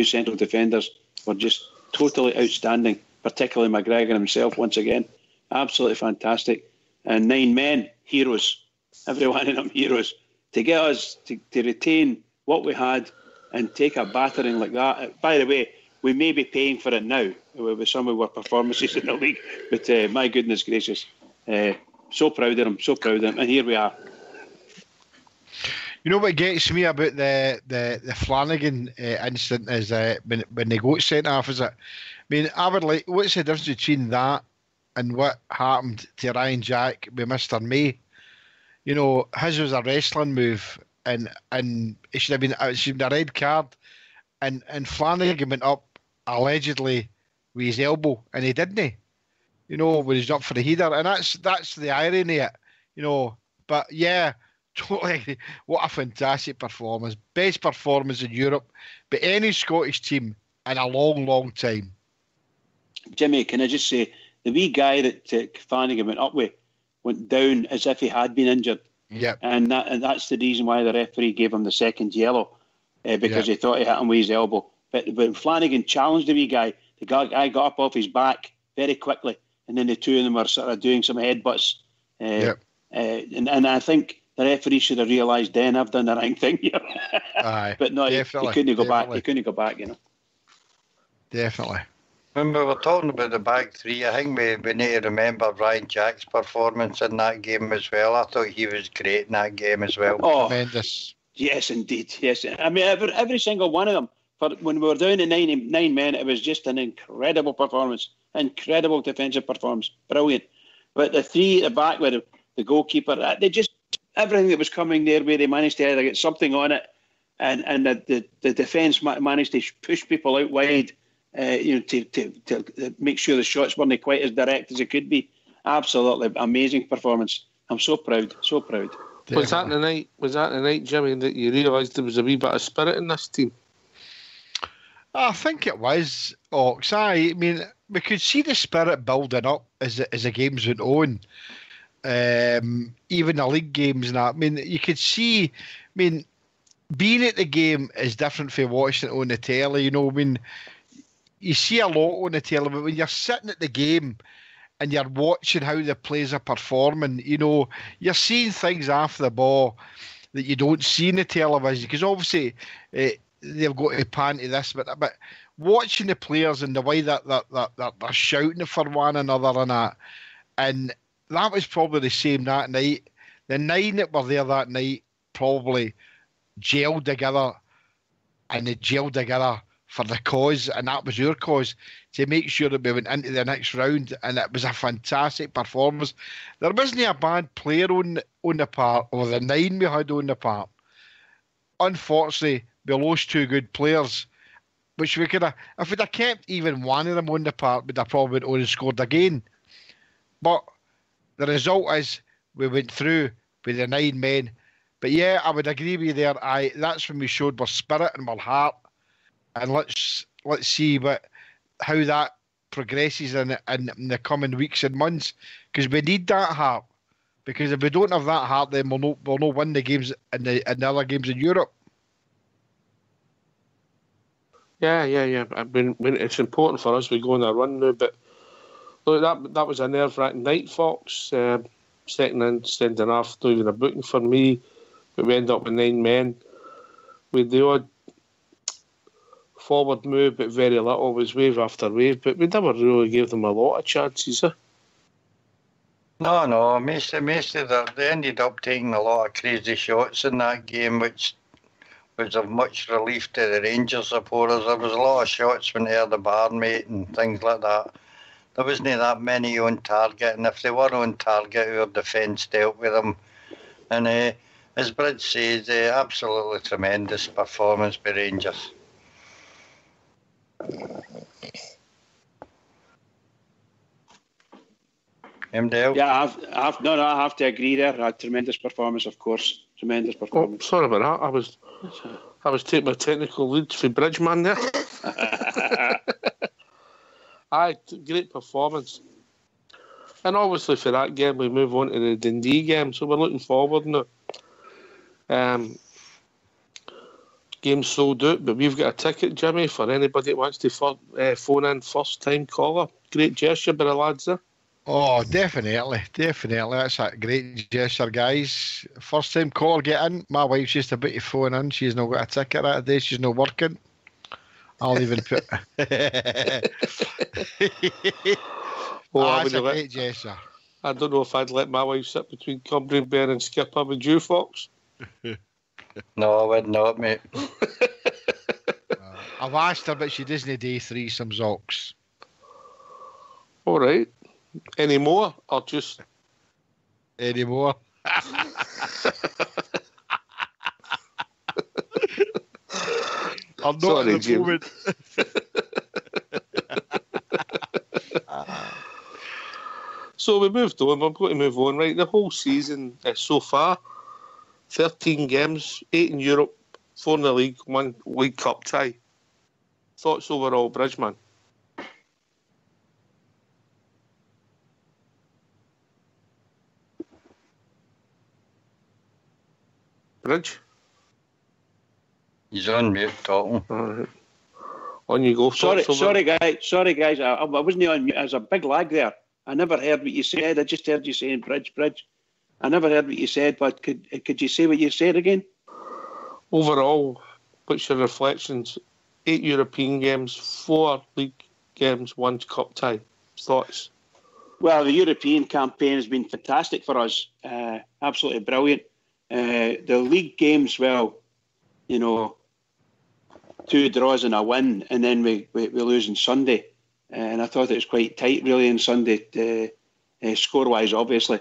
S2: central defenders were just totally outstanding, particularly McGregor himself once again. Absolutely fantastic. And 9 men, heroes. Every one of them heroes. To get us to retain what we had and take a battering like that. By the way, we may be paying for it now with some of our performances in the league, but my goodness gracious, so proud of them, and here we are.
S4: You know what gets me about the Flanagan incident is when they got sent off, is it? I mean, I would like, what's the difference between that and what happened to Ryan Jack with Mr. May? You know, his was a wrestling move, and it should have been a red card, and Flanagan went up allegedly with his elbow, and he didn't. You know, when he's up for the header, and that's the irony of it. You know, but yeah. Totally agree. What a fantastic performance. Best performance in Europe by any Scottish team in a long, long time.
S2: Jimmy, can I just say, the wee guy that Flanagan went up with went down as if he had been injured.
S4: Yep.
S2: And that's the reason why the referee gave him the second yellow, because he thought he hit him with his elbow. But Flanagan challenged the wee guy. The guy got up off his back very quickly, and then the two of them were sort of doing some headbutts. And I think the referee should have realised then I've done the right thing here.
S4: Aye,
S2: but no, he couldn't go back. He couldn't go back, you know.
S4: Definitely.
S1: When we were talking about the back three, I think we need to remember Ryan Jack's performance in that game as well. I thought he was great in that game as well.
S2: Oh,
S4: tremendous.
S2: Yes, indeed. Yes. I mean, every single one of them. When we were down to 9 men, it was just an incredible performance. Incredible defensive performance. Brilliant. But the three at the back with the goalkeeper, they just... Everything that was coming their way, they managed to either get something on it, and the defence managed to push people out wide, to make sure the shots weren't quite as direct as it could be. Absolutely amazing performance. I'm so proud, so proud.
S3: Definitely. Was that the night, Jimmy, that you realised there was a wee bit of spirit in this team?
S4: I think it was, Ox. I mean, we could see the spirit building up as the games went on. Even the league games and that. I mean, you could see, being at the game is different from watching it on the telly, you know. I mean, you see a lot on the telly, but when you're sitting at the game and you're watching how the players are performing, you know, you're seeing things after the ball that you don't see in the television, because obviously they've got to pan to this, but watching the players and the way that they're shouting for one another and that, and that was probably the same that night. The 9 that were there that night probably gelled together, and they gelled together for the cause, and that was your cause, to make sure that we went into the next round, and it was a fantastic performance. There wasn't a bad player on the part, or the 9 we had on the part. Unfortunately, we lost 2 good players, which we could have, if we'd have kept even one of them on the part, we'd have probably went on and scored again. But the result is we went through with the 9 men. But yeah, I would agree with you there. That's when we showed our spirit and our heart. And let's see how that progresses in the coming weeks and months. Because we need that heart. Because if we don't have that heart, then we'll not win the games in the other games in Europe.
S3: Yeah. I mean, it's important for us. We go on a run now, but look, that was a nerve-wracking night, Fox. Sending off, not even a booking for me, but we end up with 9 men. With the odd forward move, but very little, was wave after wave, but we never really gave them a lot of chances.
S1: No, most of they ended up taking a lot of crazy shots in that game, which was of much relief to the Rangers supporters. There was a lot of shots when they had the bar, mate, and things like that. There wasn't that many on target, and if they were on target, our defence dealt with them. And as Bridge says, absolutely tremendous performance by Rangers. MDL?
S2: Yeah, I have to agree there. A tremendous performance, of course. Tremendous performance.
S3: Oh, sorry about that. I was taking my technical lead for Bridgeman there. Aye, great performance. And obviously for that game, we move on to the Dundee game, so we're looking forward now. Game's sold out, but we've got a ticket, Jimmy, for anybody that wants to phone in, first-time caller. Great gesture by the lads there.
S4: Oh, definitely. That's a great gesture, guys. First time caller, get in. My wife's just about to phone in. She's not got a ticket that day. She's not working. I'll even put... That's a great gesture.
S3: I don't know if I'd let my wife sit between Cumbria Bear and Skipper with you, Fox.
S1: No, I would not, mate.
S4: I've asked her, but she doesn't do threesomes, Ox.
S3: All right. Any more, or just...
S4: Any more? I'm not
S3: Sorry,
S4: at the moment.
S3: So we moved on. We're going to move on, right? The whole season so far, 13 games, 8 in Europe, 4 in the league, 1 League Cup tie. Thoughts overall, Bridgeman? Bridge?
S1: He's on mute talking.
S3: Right. On you go.
S2: Sorry, guys. I wasn't on mute. There's a big lag there. I never heard what you said. I just heard you saying Bridge. I never heard what you said, but could you say what you said again?
S3: Overall, what's your reflections? 8 European games, 4 league games, 1 cup tie. Thoughts?
S2: Well, the European campaign has been fantastic for us. Absolutely brilliant. The league games, well, 2 draws and a win, and then we lose on Sunday. And I thought it was quite tight, really, on Sunday, score-wise, obviously.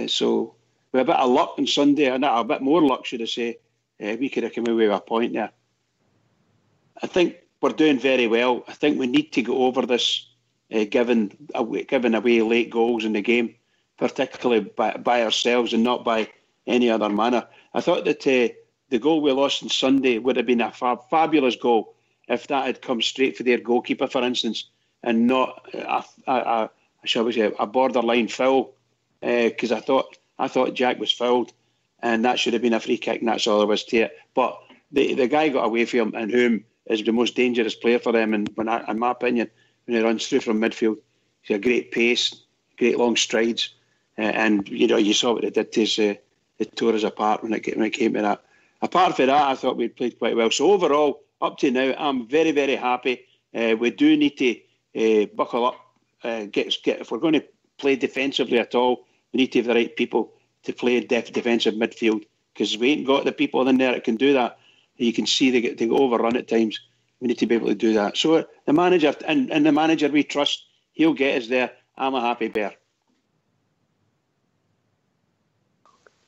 S2: So with a bit of luck on Sunday, and a bit more luck, should I say, we could have come away with a point there. I think we're doing very well. I think we need to go over this giving away late goals in the game, particularly by ourselves and not by any other manner. I thought that the goal we lost on Sunday would have been a fabulous goal if that had come straight for their goalkeeper, for instance, and not a borderline foul. Because I thought Jack was fouled, and that should have been a free kick, and that's all there was to it. But the guy got away from him, and whom is the most dangerous player for them. And in my opinion, when he runs through from midfield, he's a great pace, great long strides, and you saw what it did to us. It tore us apart when it came to that. Apart from that, I thought we'd played quite well. So overall, up to now, I'm very, very happy. We do need to buckle up. If we're going to play defensively at all, we need to have the right people to play defensive midfield, because we ain't got the people in there that can do that. You can see they get overrun at times. We need to be able to do that. So the manager and the manager we trust, he'll get us there. I'm a happy bear.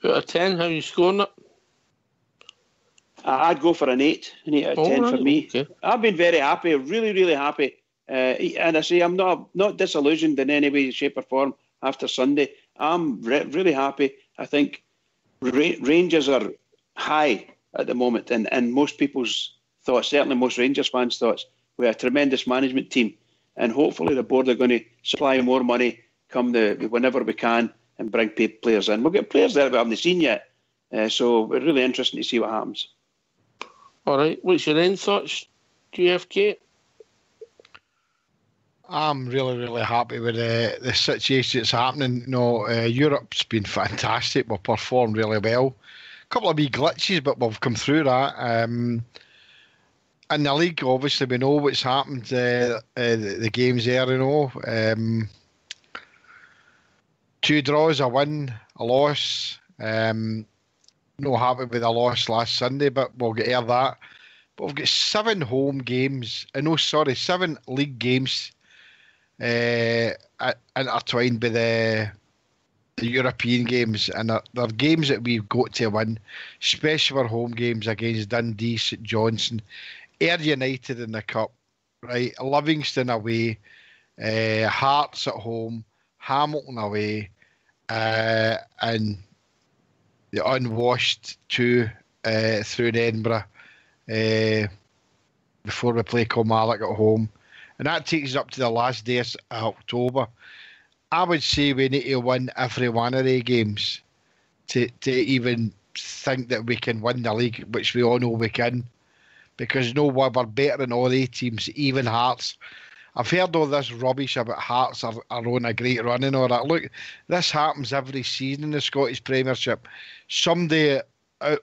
S3: Out of 10, how are you scoring it?
S2: I'd go for an 8 out of 10
S3: right,
S2: for me.
S3: Okay.
S2: I've been very happy, really, really happy. And I say I'm not disillusioned in any way, shape or form after Sunday. I'm really happy. I think Rangers are high at the moment, and most people's thoughts, certainly most Rangers fans' thoughts, we're a tremendous management team, and hopefully the board are going to supply more money whenever we can and bring players in. We'll get players there we haven't seen yet, so we're really interested to see what happens.
S3: All right, what's your own thoughts, GFK?
S4: I'm really, really happy with the situation that's happening. Europe's been fantastic. We've performed really well. A couple of wee glitches, but we've come through that. In the league, obviously, we know what's happened. The games there, 2 draws, a win, a loss. Not happy with the loss last Sunday, but we'll get over that. But we've got 7 home games. 7 league games intertwined with the European games, and they're games that we've got to win, especially our home games against Dundee, St Johnstone, Ayr United in the Cup, right? Livingston away, Hearts at home, Hamilton away, and the unwashed two through Edinburgh before we play Kilmarnock at home. And that takes us up to the last day of October. I would say we need to win every one of the games to even think that we can win the league, which we all know we can. Because we're better than all the teams, even Hearts. I've heard all this rubbish about Hearts are on a great run and all that. Look, this happens every season in the Scottish Premiership. Somebody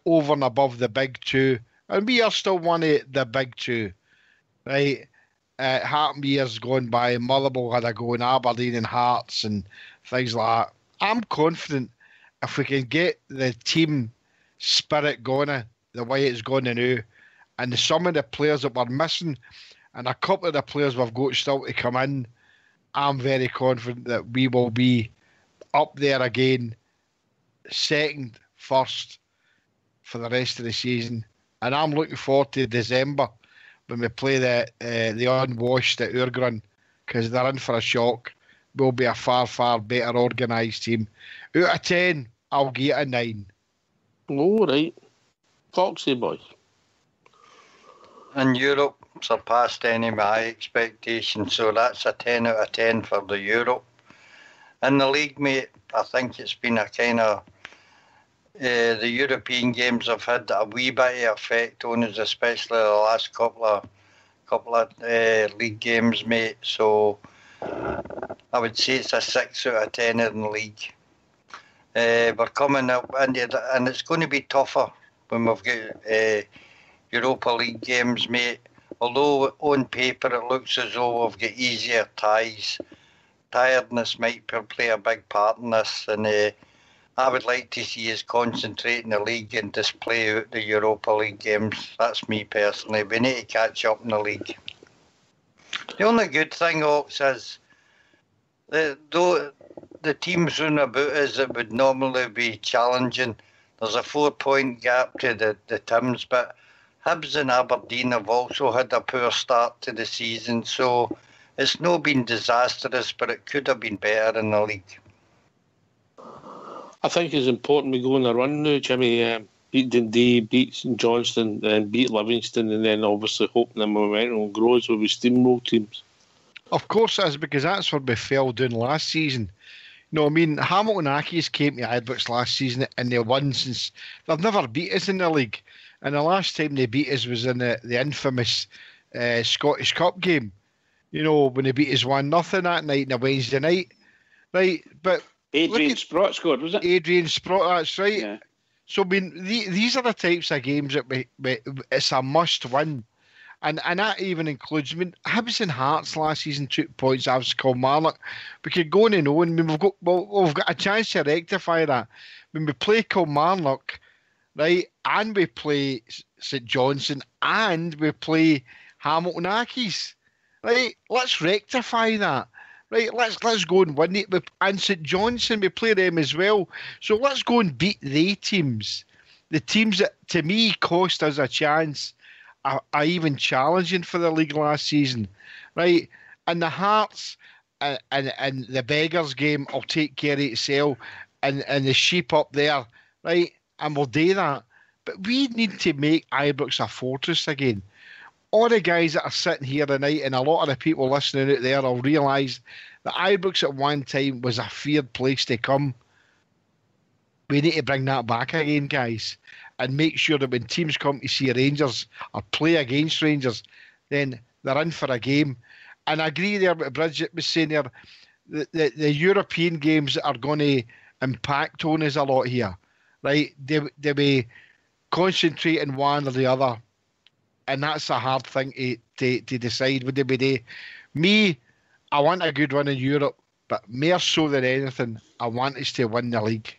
S4: over and above the big two, and we are still one of the big two, right? Happened years gone by. Motherwell had a go in Aberdeen and Hearts and things like that. I'm confident if we can get the team spirit going the way it's going now, and some of the players that we're missing, and a couple of the players we've got still to come in, I'm very confident that we will be up there again, second, first for the rest of the season. And I'm looking forward to December when we play the unwashed at Urgrun, because they're in for a shock. We'll be a far, far better organised team. Out of 10, I'll give it a 9.
S3: All right. Foxy boy.
S1: And Europe surpassed any of my expectations, so that's a 10 out of 10 for the Europe. In the league, mate, I think it's been a kind of... the European games have had a wee bit of effect on us, especially the last couple of league games, mate. So I would say it's a 6 out of 10 in the league. We're coming up, and it's going to be tougher when we've got Europa League games, mate. Although on paper it looks as though we've got easier ties, tiredness might play a big part in this, and I would like to see us concentrate in the league and just play out the Europa League games. That's me personally. We need to catch up in the league. The only good thing, Ox, is though the teams round about us that would normally be challenging, there's a 4-point gap to the Tims, but Hibs and Aberdeen have also had a poor start to the season, so it's not been disastrous, but it could have been better in the league.
S3: I think it's important we go on a run now, Jimmy. Beat Dundee, beat St Johnstone, then beat Livingston, and then obviously hoping the momentum grows where we steamroll teams.
S4: Of course it is, because that's what we fell down last season. You know, I mean, Hamilton Accies came to Ibrox last season and they won since... They've never beat us in the league. And the last time they beat us was in the infamous Scottish Cup game. You know, when they beat us 1-0 that night on a Wednesday night. Right, but...
S2: Adrian Sprott scored, was it?
S4: Adrian Sprott, that's right.
S2: Yeah.
S4: So, I mean, these are the types of games that it's a must-win. And that even includes, I mean, Hibs and Hearts last season took points out of Kilmarnock. We could go on and on. I mean, we've got a chance to rectify that. When we play Kilmarnock, right, and we play St Johnstone, and we play Hamilton Accies, right, let's rectify that. Right, let's go and win it. And St Johnstone, we play them as well. So let's go and beat the teams. The teams that, to me, cost us a chance are even challenging for the league last season. Right? And the Hearts and the Beggars game will take care of itself, and the sheep up there, right? And we'll do that. But we need to make Ibrox a fortress again. All the guys that are sitting here tonight, and a lot of the people listening out there, will realise that Ibrox at one time was a feared place to come. We need to bring that back again, guys, and make sure that when teams come to see Rangers or play against Rangers, then they're in for a game. And I agree there with Bridget was saying there, the European games are going to impact on us a lot here, right? They may concentrate on one or the other. And that's a hard thing to decide. Would it be day? Me, I want a good run in Europe, but more so than anything, I want us to win the league.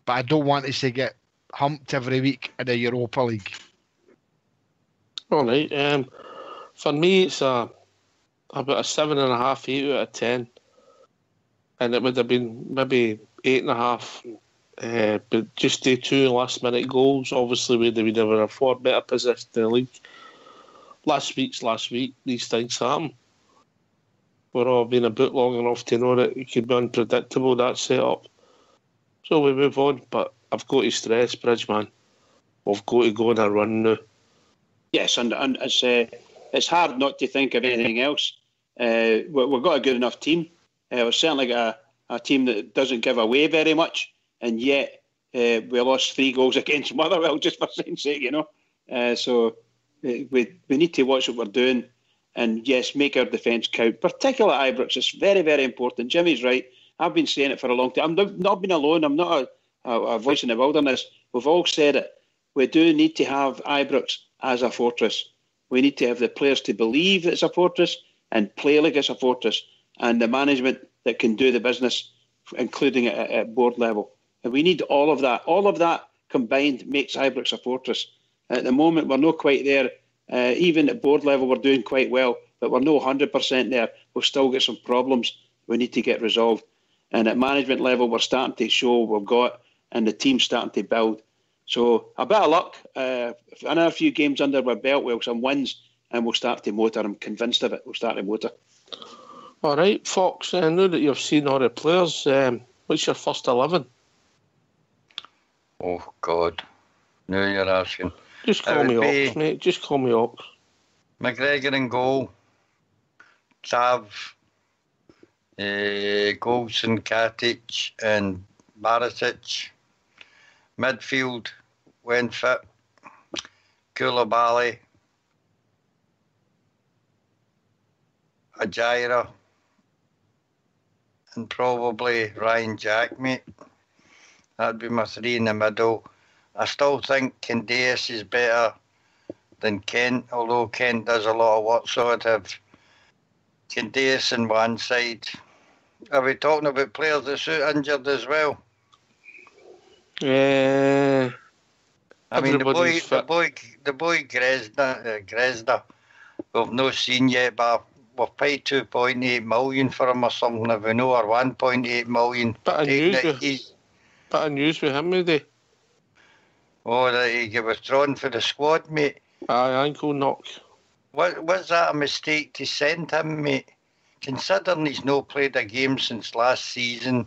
S4: But I don't want us to get humped every week in the Europa League.
S3: All right. For me, it's about a 7.5, 8 out of 10. and it would have been maybe 8.5. But just the 2 last-minute goals, obviously, we'd have been in a far better position in the league. Last week. These things happen. We're all been a bit long enough to know that it could be unpredictable, that setup. So we move on, but I've got to stress, Bridgeman, we've got to go on a run now.
S2: Yes, and it's hard not to think of anything else. We've got a good enough team. We're certainly got a team that doesn't give away very much, and yet we lost 3 goals against Motherwell, just for saying sake, you know. So we need to watch what we're doing, and yes, make our defence count, particularly at Ibrox. It's very, very important. Jimmy's right. I've been saying it for a long time. I'm not been alone. I'm not a voice in the wilderness. We've all said it. We do need to have Ibrox as a fortress. We need to have the players to believe it's a fortress and play like it's a fortress, and the management that can do the business, including at board level. And we need all of that. All of that combined makes Ibrox a fortress. At the moment, we're not quite there. Even at board level, we're doing quite well, but we're not 100% there. We've still got some problems we need to get resolved. And at management level, we're starting to show what we've got, and the team's starting to build. So a bit of luck, another few games under our belt, with some wins, and we'll start to motor. I'm convinced of it. We'll start to motor.
S3: All right, Fox, I know that you've seen all the players. What's your first 11?
S1: Oh, God. Now you're asking.
S3: Just call me Ox, mate. Just call me Ox.
S1: McGregor in goal. Tav. Goldson, Katic and Barisic. Midfield, when fit. Koulibaly. Ajaira. And probably Ryan Jack, mate. That'd be my 3 in the middle. I still think Candace is better than Kent, although Kent does a lot of work, so I'd have Candace on one side. Are we talking about players that's injured as well?
S3: Yeah.
S1: I mean, the boy Gresda, we've not seen yet, but we've paid 2.8 million for him or something. If we know, or 1.8 million.
S3: Bit of news with him today.
S1: Oh, that he got withdrawn for the squad, mate.
S3: Aye, ankle knock.
S1: Was that a mistake to send him, mate? Considering he's not played a game since last season,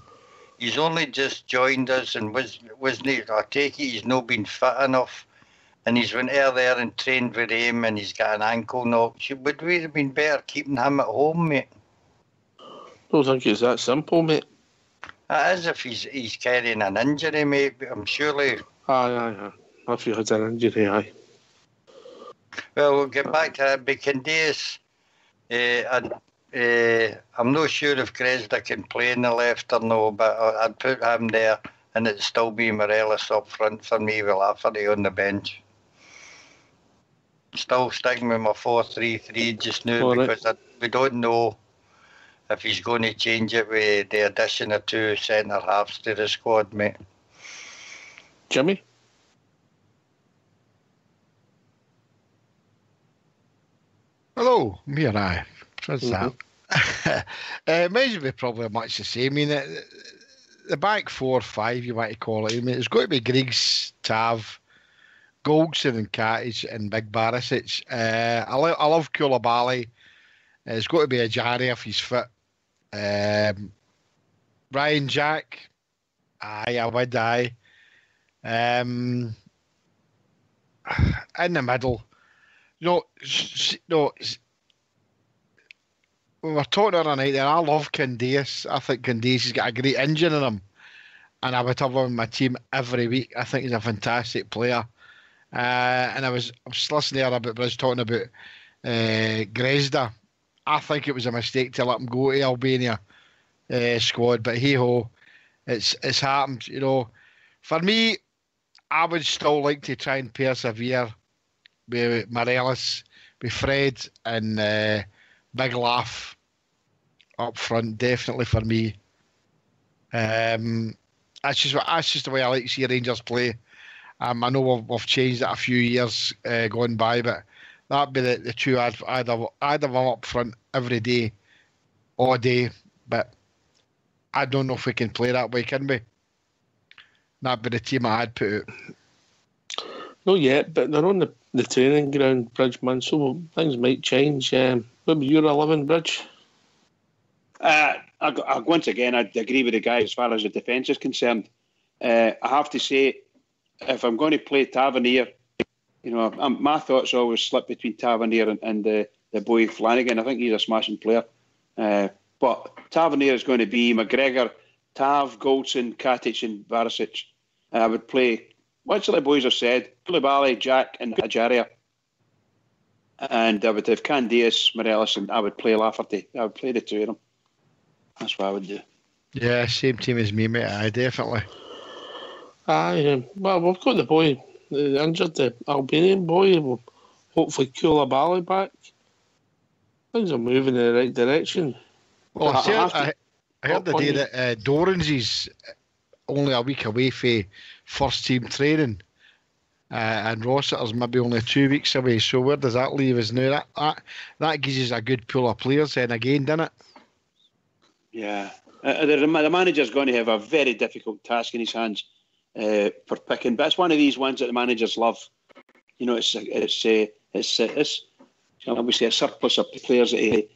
S1: he's only just joined us, and wasn't he? I take it he's not been fit enough, and he's went there and trained with him, and he's got an ankle knock. Would we have been better keeping him at home, mate?
S3: Don't think it's that simple, mate.
S1: It is if he's carrying an injury, mate. But I'm surely.
S3: Aye. If he had an injury, aye.
S1: Well, we'll get back to that. But Candace, I'm not sure if Gresda can play in the left or no, but I'd put him there, and it'd still be Morelos up front for me with Lafferty on the bench. Still sticking with my 4-3-3 just now. All because we don't know if he's going to change it with the addition of 2 centre-halves to the squad, mate.
S3: Jimmy?
S4: Hello, me and I. What's that? Mine's be probably much the same. I mean, the back 4-5, you want to call it. I mean, it's got to be Griggs, Tav, Goldson and Katic and Big Barisic. I love Koulibaly. It's got to be a Jari if he's fit. Ryan Jack. Aye, I would, aye. In the middle. No. We were talking the other night there. I love Candace. I think Candace has got a great engine in him, and I would have him in my team every week. I think he's a fantastic player. And I was listening there about Bruce talking about Gresda. I think it was a mistake to let him go to Albania squad, but hey ho, it's happened. You know, for me, I would still like to try and persevere with Morelos, with Fred, and Big Laugh up front. Definitely for me. That's just the way I like to see Rangers play. I know we've changed it a few years gone by, but that'd be the two I'd have them up front every day, all day. But I don't know if we can play that way, can we? That'd be the team I'd put out.
S3: Not yet, but they're on the training ground, Bridgeman, so things might change. What about your 11, Bridge?
S2: Once again, I'd agree with the guy as far as the defence is concerned. I have to say, if I'm going to play Tavernier, my thoughts always slip between Tavernier and the boy Flanagan. I think he's a smashing player. But Tavernier is going to be McGregor, Tav, Goldson, Katic and Barisic. I would play, once the boys have said, Koulibaly, Jack and Ajaria. And I would have Candias, Morelos, and I would play Lafferty. I would play the two of them. That's what I would do.
S4: Yeah, same team as me, mate. Aye, definitely.
S3: Aye, well, we've got the boy, the injured, the Albanian boy. We'll hopefully Koulibaly back. Things are moving in the right direction.
S4: Well, I heard the day that Dorans is only a week away for first team training, and Rossiter's maybe only 2 weeks away. So where does that leave us now? That gives us a good pool of players then again, doesn't it?
S2: Yeah. The manager's going to have a very difficult task in his hands for picking, but it's one of these ones that the managers love. It's obviously a surplus of players that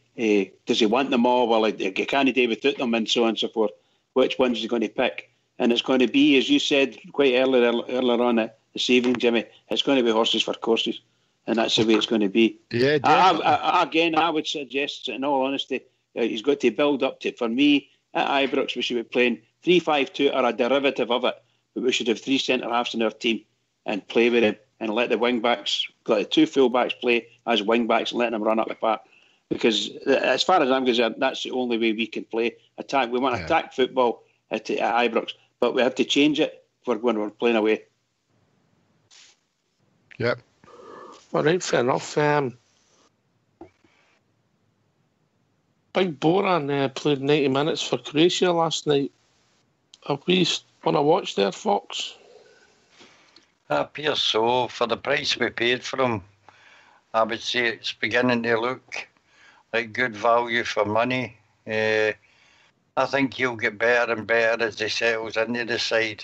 S2: does he want them all? Well, can he do without them, and so on and so forth. Which ones is he going to pick? And it's going to be, as you said quite earlier on this evening, Jimmy, it's going to be horses for courses, and that's the way it's going to be.
S4: Yeah,
S2: I would suggest, in all honesty, he's got to build up to. For me, at Ibrox, we should be playing 3-5-2 or a derivative of it, but we should have 3 centre halves in our team and play with him and let the wing backs, let the 2 full backs play as wing backs and let them run up the park. Because as far as I'm concerned, that's the only way we can play attack. We want attack football at Ibrox, but we have to change it for when we're playing away.
S4: Yep.
S3: All right, fair enough. Big Boran played 90 minutes for Croatia last night. Have we want to watch there, Fox?
S1: It appears so. For the price we paid for him, I would say it's beginning to look like good value for money. I think he'll get better and better as he settles into the side.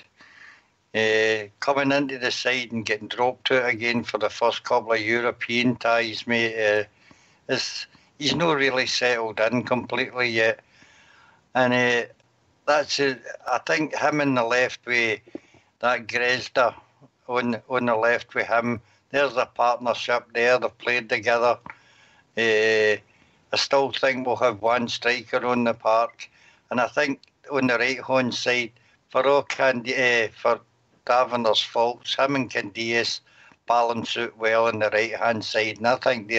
S1: Coming into the side and getting dropped out again for the first couple of European ties, mate, he's not really settled in completely yet. And that's it. I think him in the left with that Grezda on the left with him, there's a partnership there. They've played together. I still think we'll have one striker on the park, and I think on the right hand side, for Taverner's faults, him and Candias balance out well on the right hand side, and I think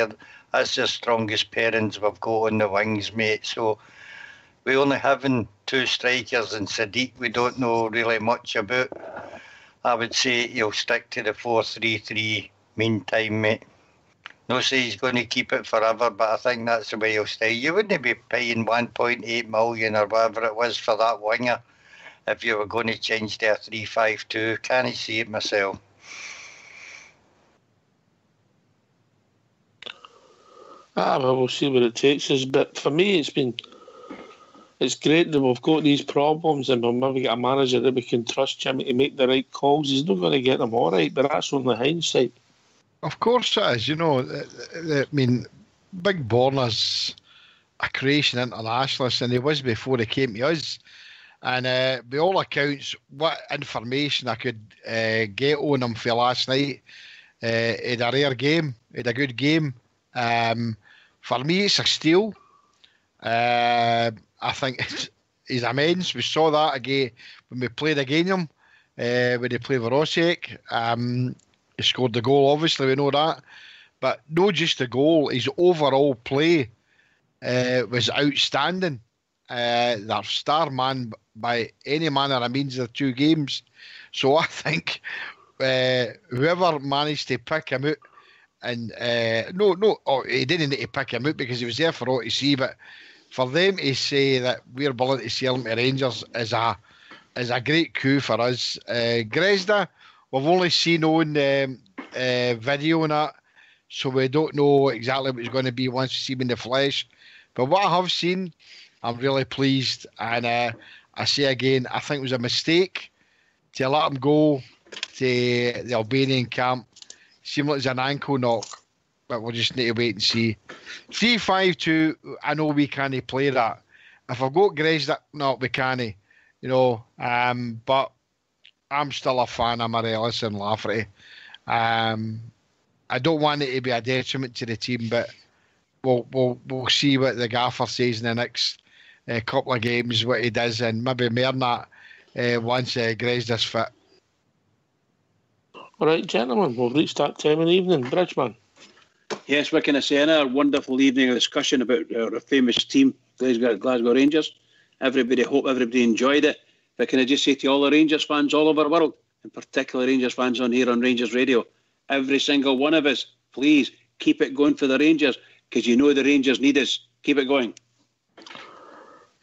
S1: that's the strongest pairings we've got on the wings, mate. So we only having 2 strikers and Sadiq we don't know really much about. I would say he'll stick to the 4-3-3 meantime, mate. No say he's going to keep it forever, but I think that's the way he'll stay. You wouldn't be paying 1.8 million or whatever it was for that winger if you were going to change to a 3-5-2. Can't see it myself.
S3: Well, we'll see what it takes us. But for me, it's great that we've got these problems and we'll maybe get a manager that we can trust, Jimmy, to make the right calls. He's not going to get them all right, but that's only hindsight.
S4: Of course it is. I mean, Big Borner's a Croatian internationalist, and he was before he came to us. And by all accounts, what information I could get on him for last night, he had a rare game, he had a good game. For me, it's a steal. I think he's immense. We saw that again when we played against him, when he played with Osijek. He scored the goal, obviously, we know that. But not just the goal, his overall play was outstanding. They're star man by any manner of means of 2 games. So I think whoever managed to pick him out, and he didn't need to pick him out because he was there for all to see, but for them to say that we're willing to sell him to Rangers is a great coup for us. Grezda, we've only seen on video on that, so we don't know exactly what it's going to be once we see him in the flesh. But what I have seen, I'm really pleased, and I say again, I think it was a mistake to let him go to the Albanian camp. Seemed like it was an ankle knock, but we'll just need to wait and see. 3-5-2, I know we can't play that. If I've got Grace, no, we can't, you know. But I'm still a fan of Morelos and Lafferty. I don't want it to be a detriment to the team, but we'll see what the gaffer says in the next couple of games, what he does, and maybe more than that once Grace is fit.
S3: All right, gentlemen, we've reached that time in the evening. Bridgeman.
S2: Yes, what can I say? Another wonderful evening of discussion about our famous team, Glasgow Rangers. Hope everybody enjoyed it. But can I just say to all the Rangers fans all over the world, in particular Rangers fans on here on Rangers Radio, every single one of us, please keep it going for the Rangers, because you know the Rangers need us. Keep it going.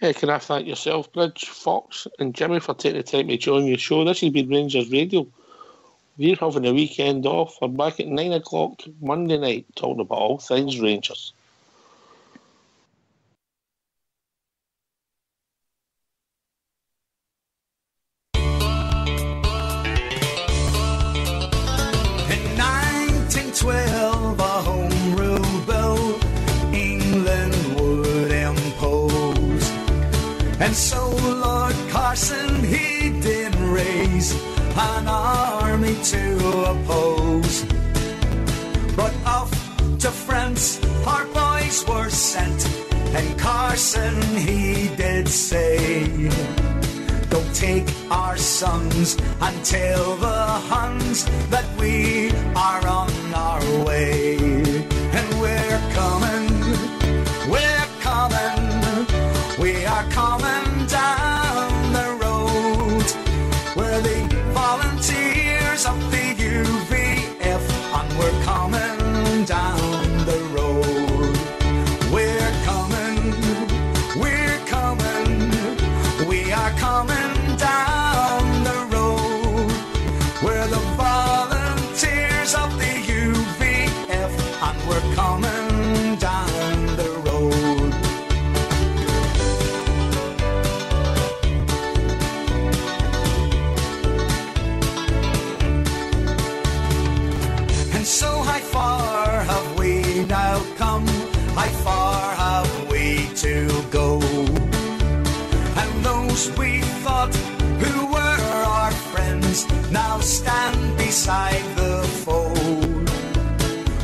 S3: Yeah, can I thank yourself, Bridge, Fox and Jimmy for taking the time to join your show. This has been Rangers Radio. We're having a weekend off. We're back at 9 o'clock Monday night talking about all things Rangers.
S5: In 1912, a home rule bill England would impose. And so Lord Carson, he did raise an army to oppose. But off to France our boys were sent, and Carson he did say, don't take our sons and tell the Huns that we are on our way. And we're coming, we are coming down the road. We're the volunteers of the UVF, and we're coming down the road. We're coming, we are coming down the road. We're the volunteers of the UVF, and we're coming down the road. And so how far have we now come? How far have we to go? And those we thought who were our friends now stand beside the foe.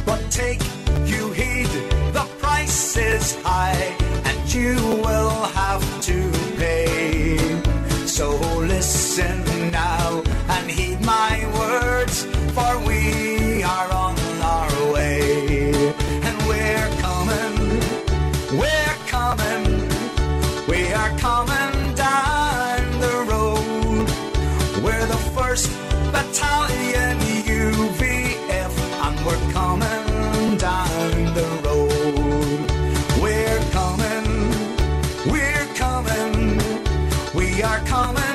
S5: But take you heed, the price is high, and you will have to pay. So listen now and heed my words, for we are on our way. And we're coming, we are coming down the road. We're the 1st Battalion UVF, and we're coming down the road. We're coming, we are coming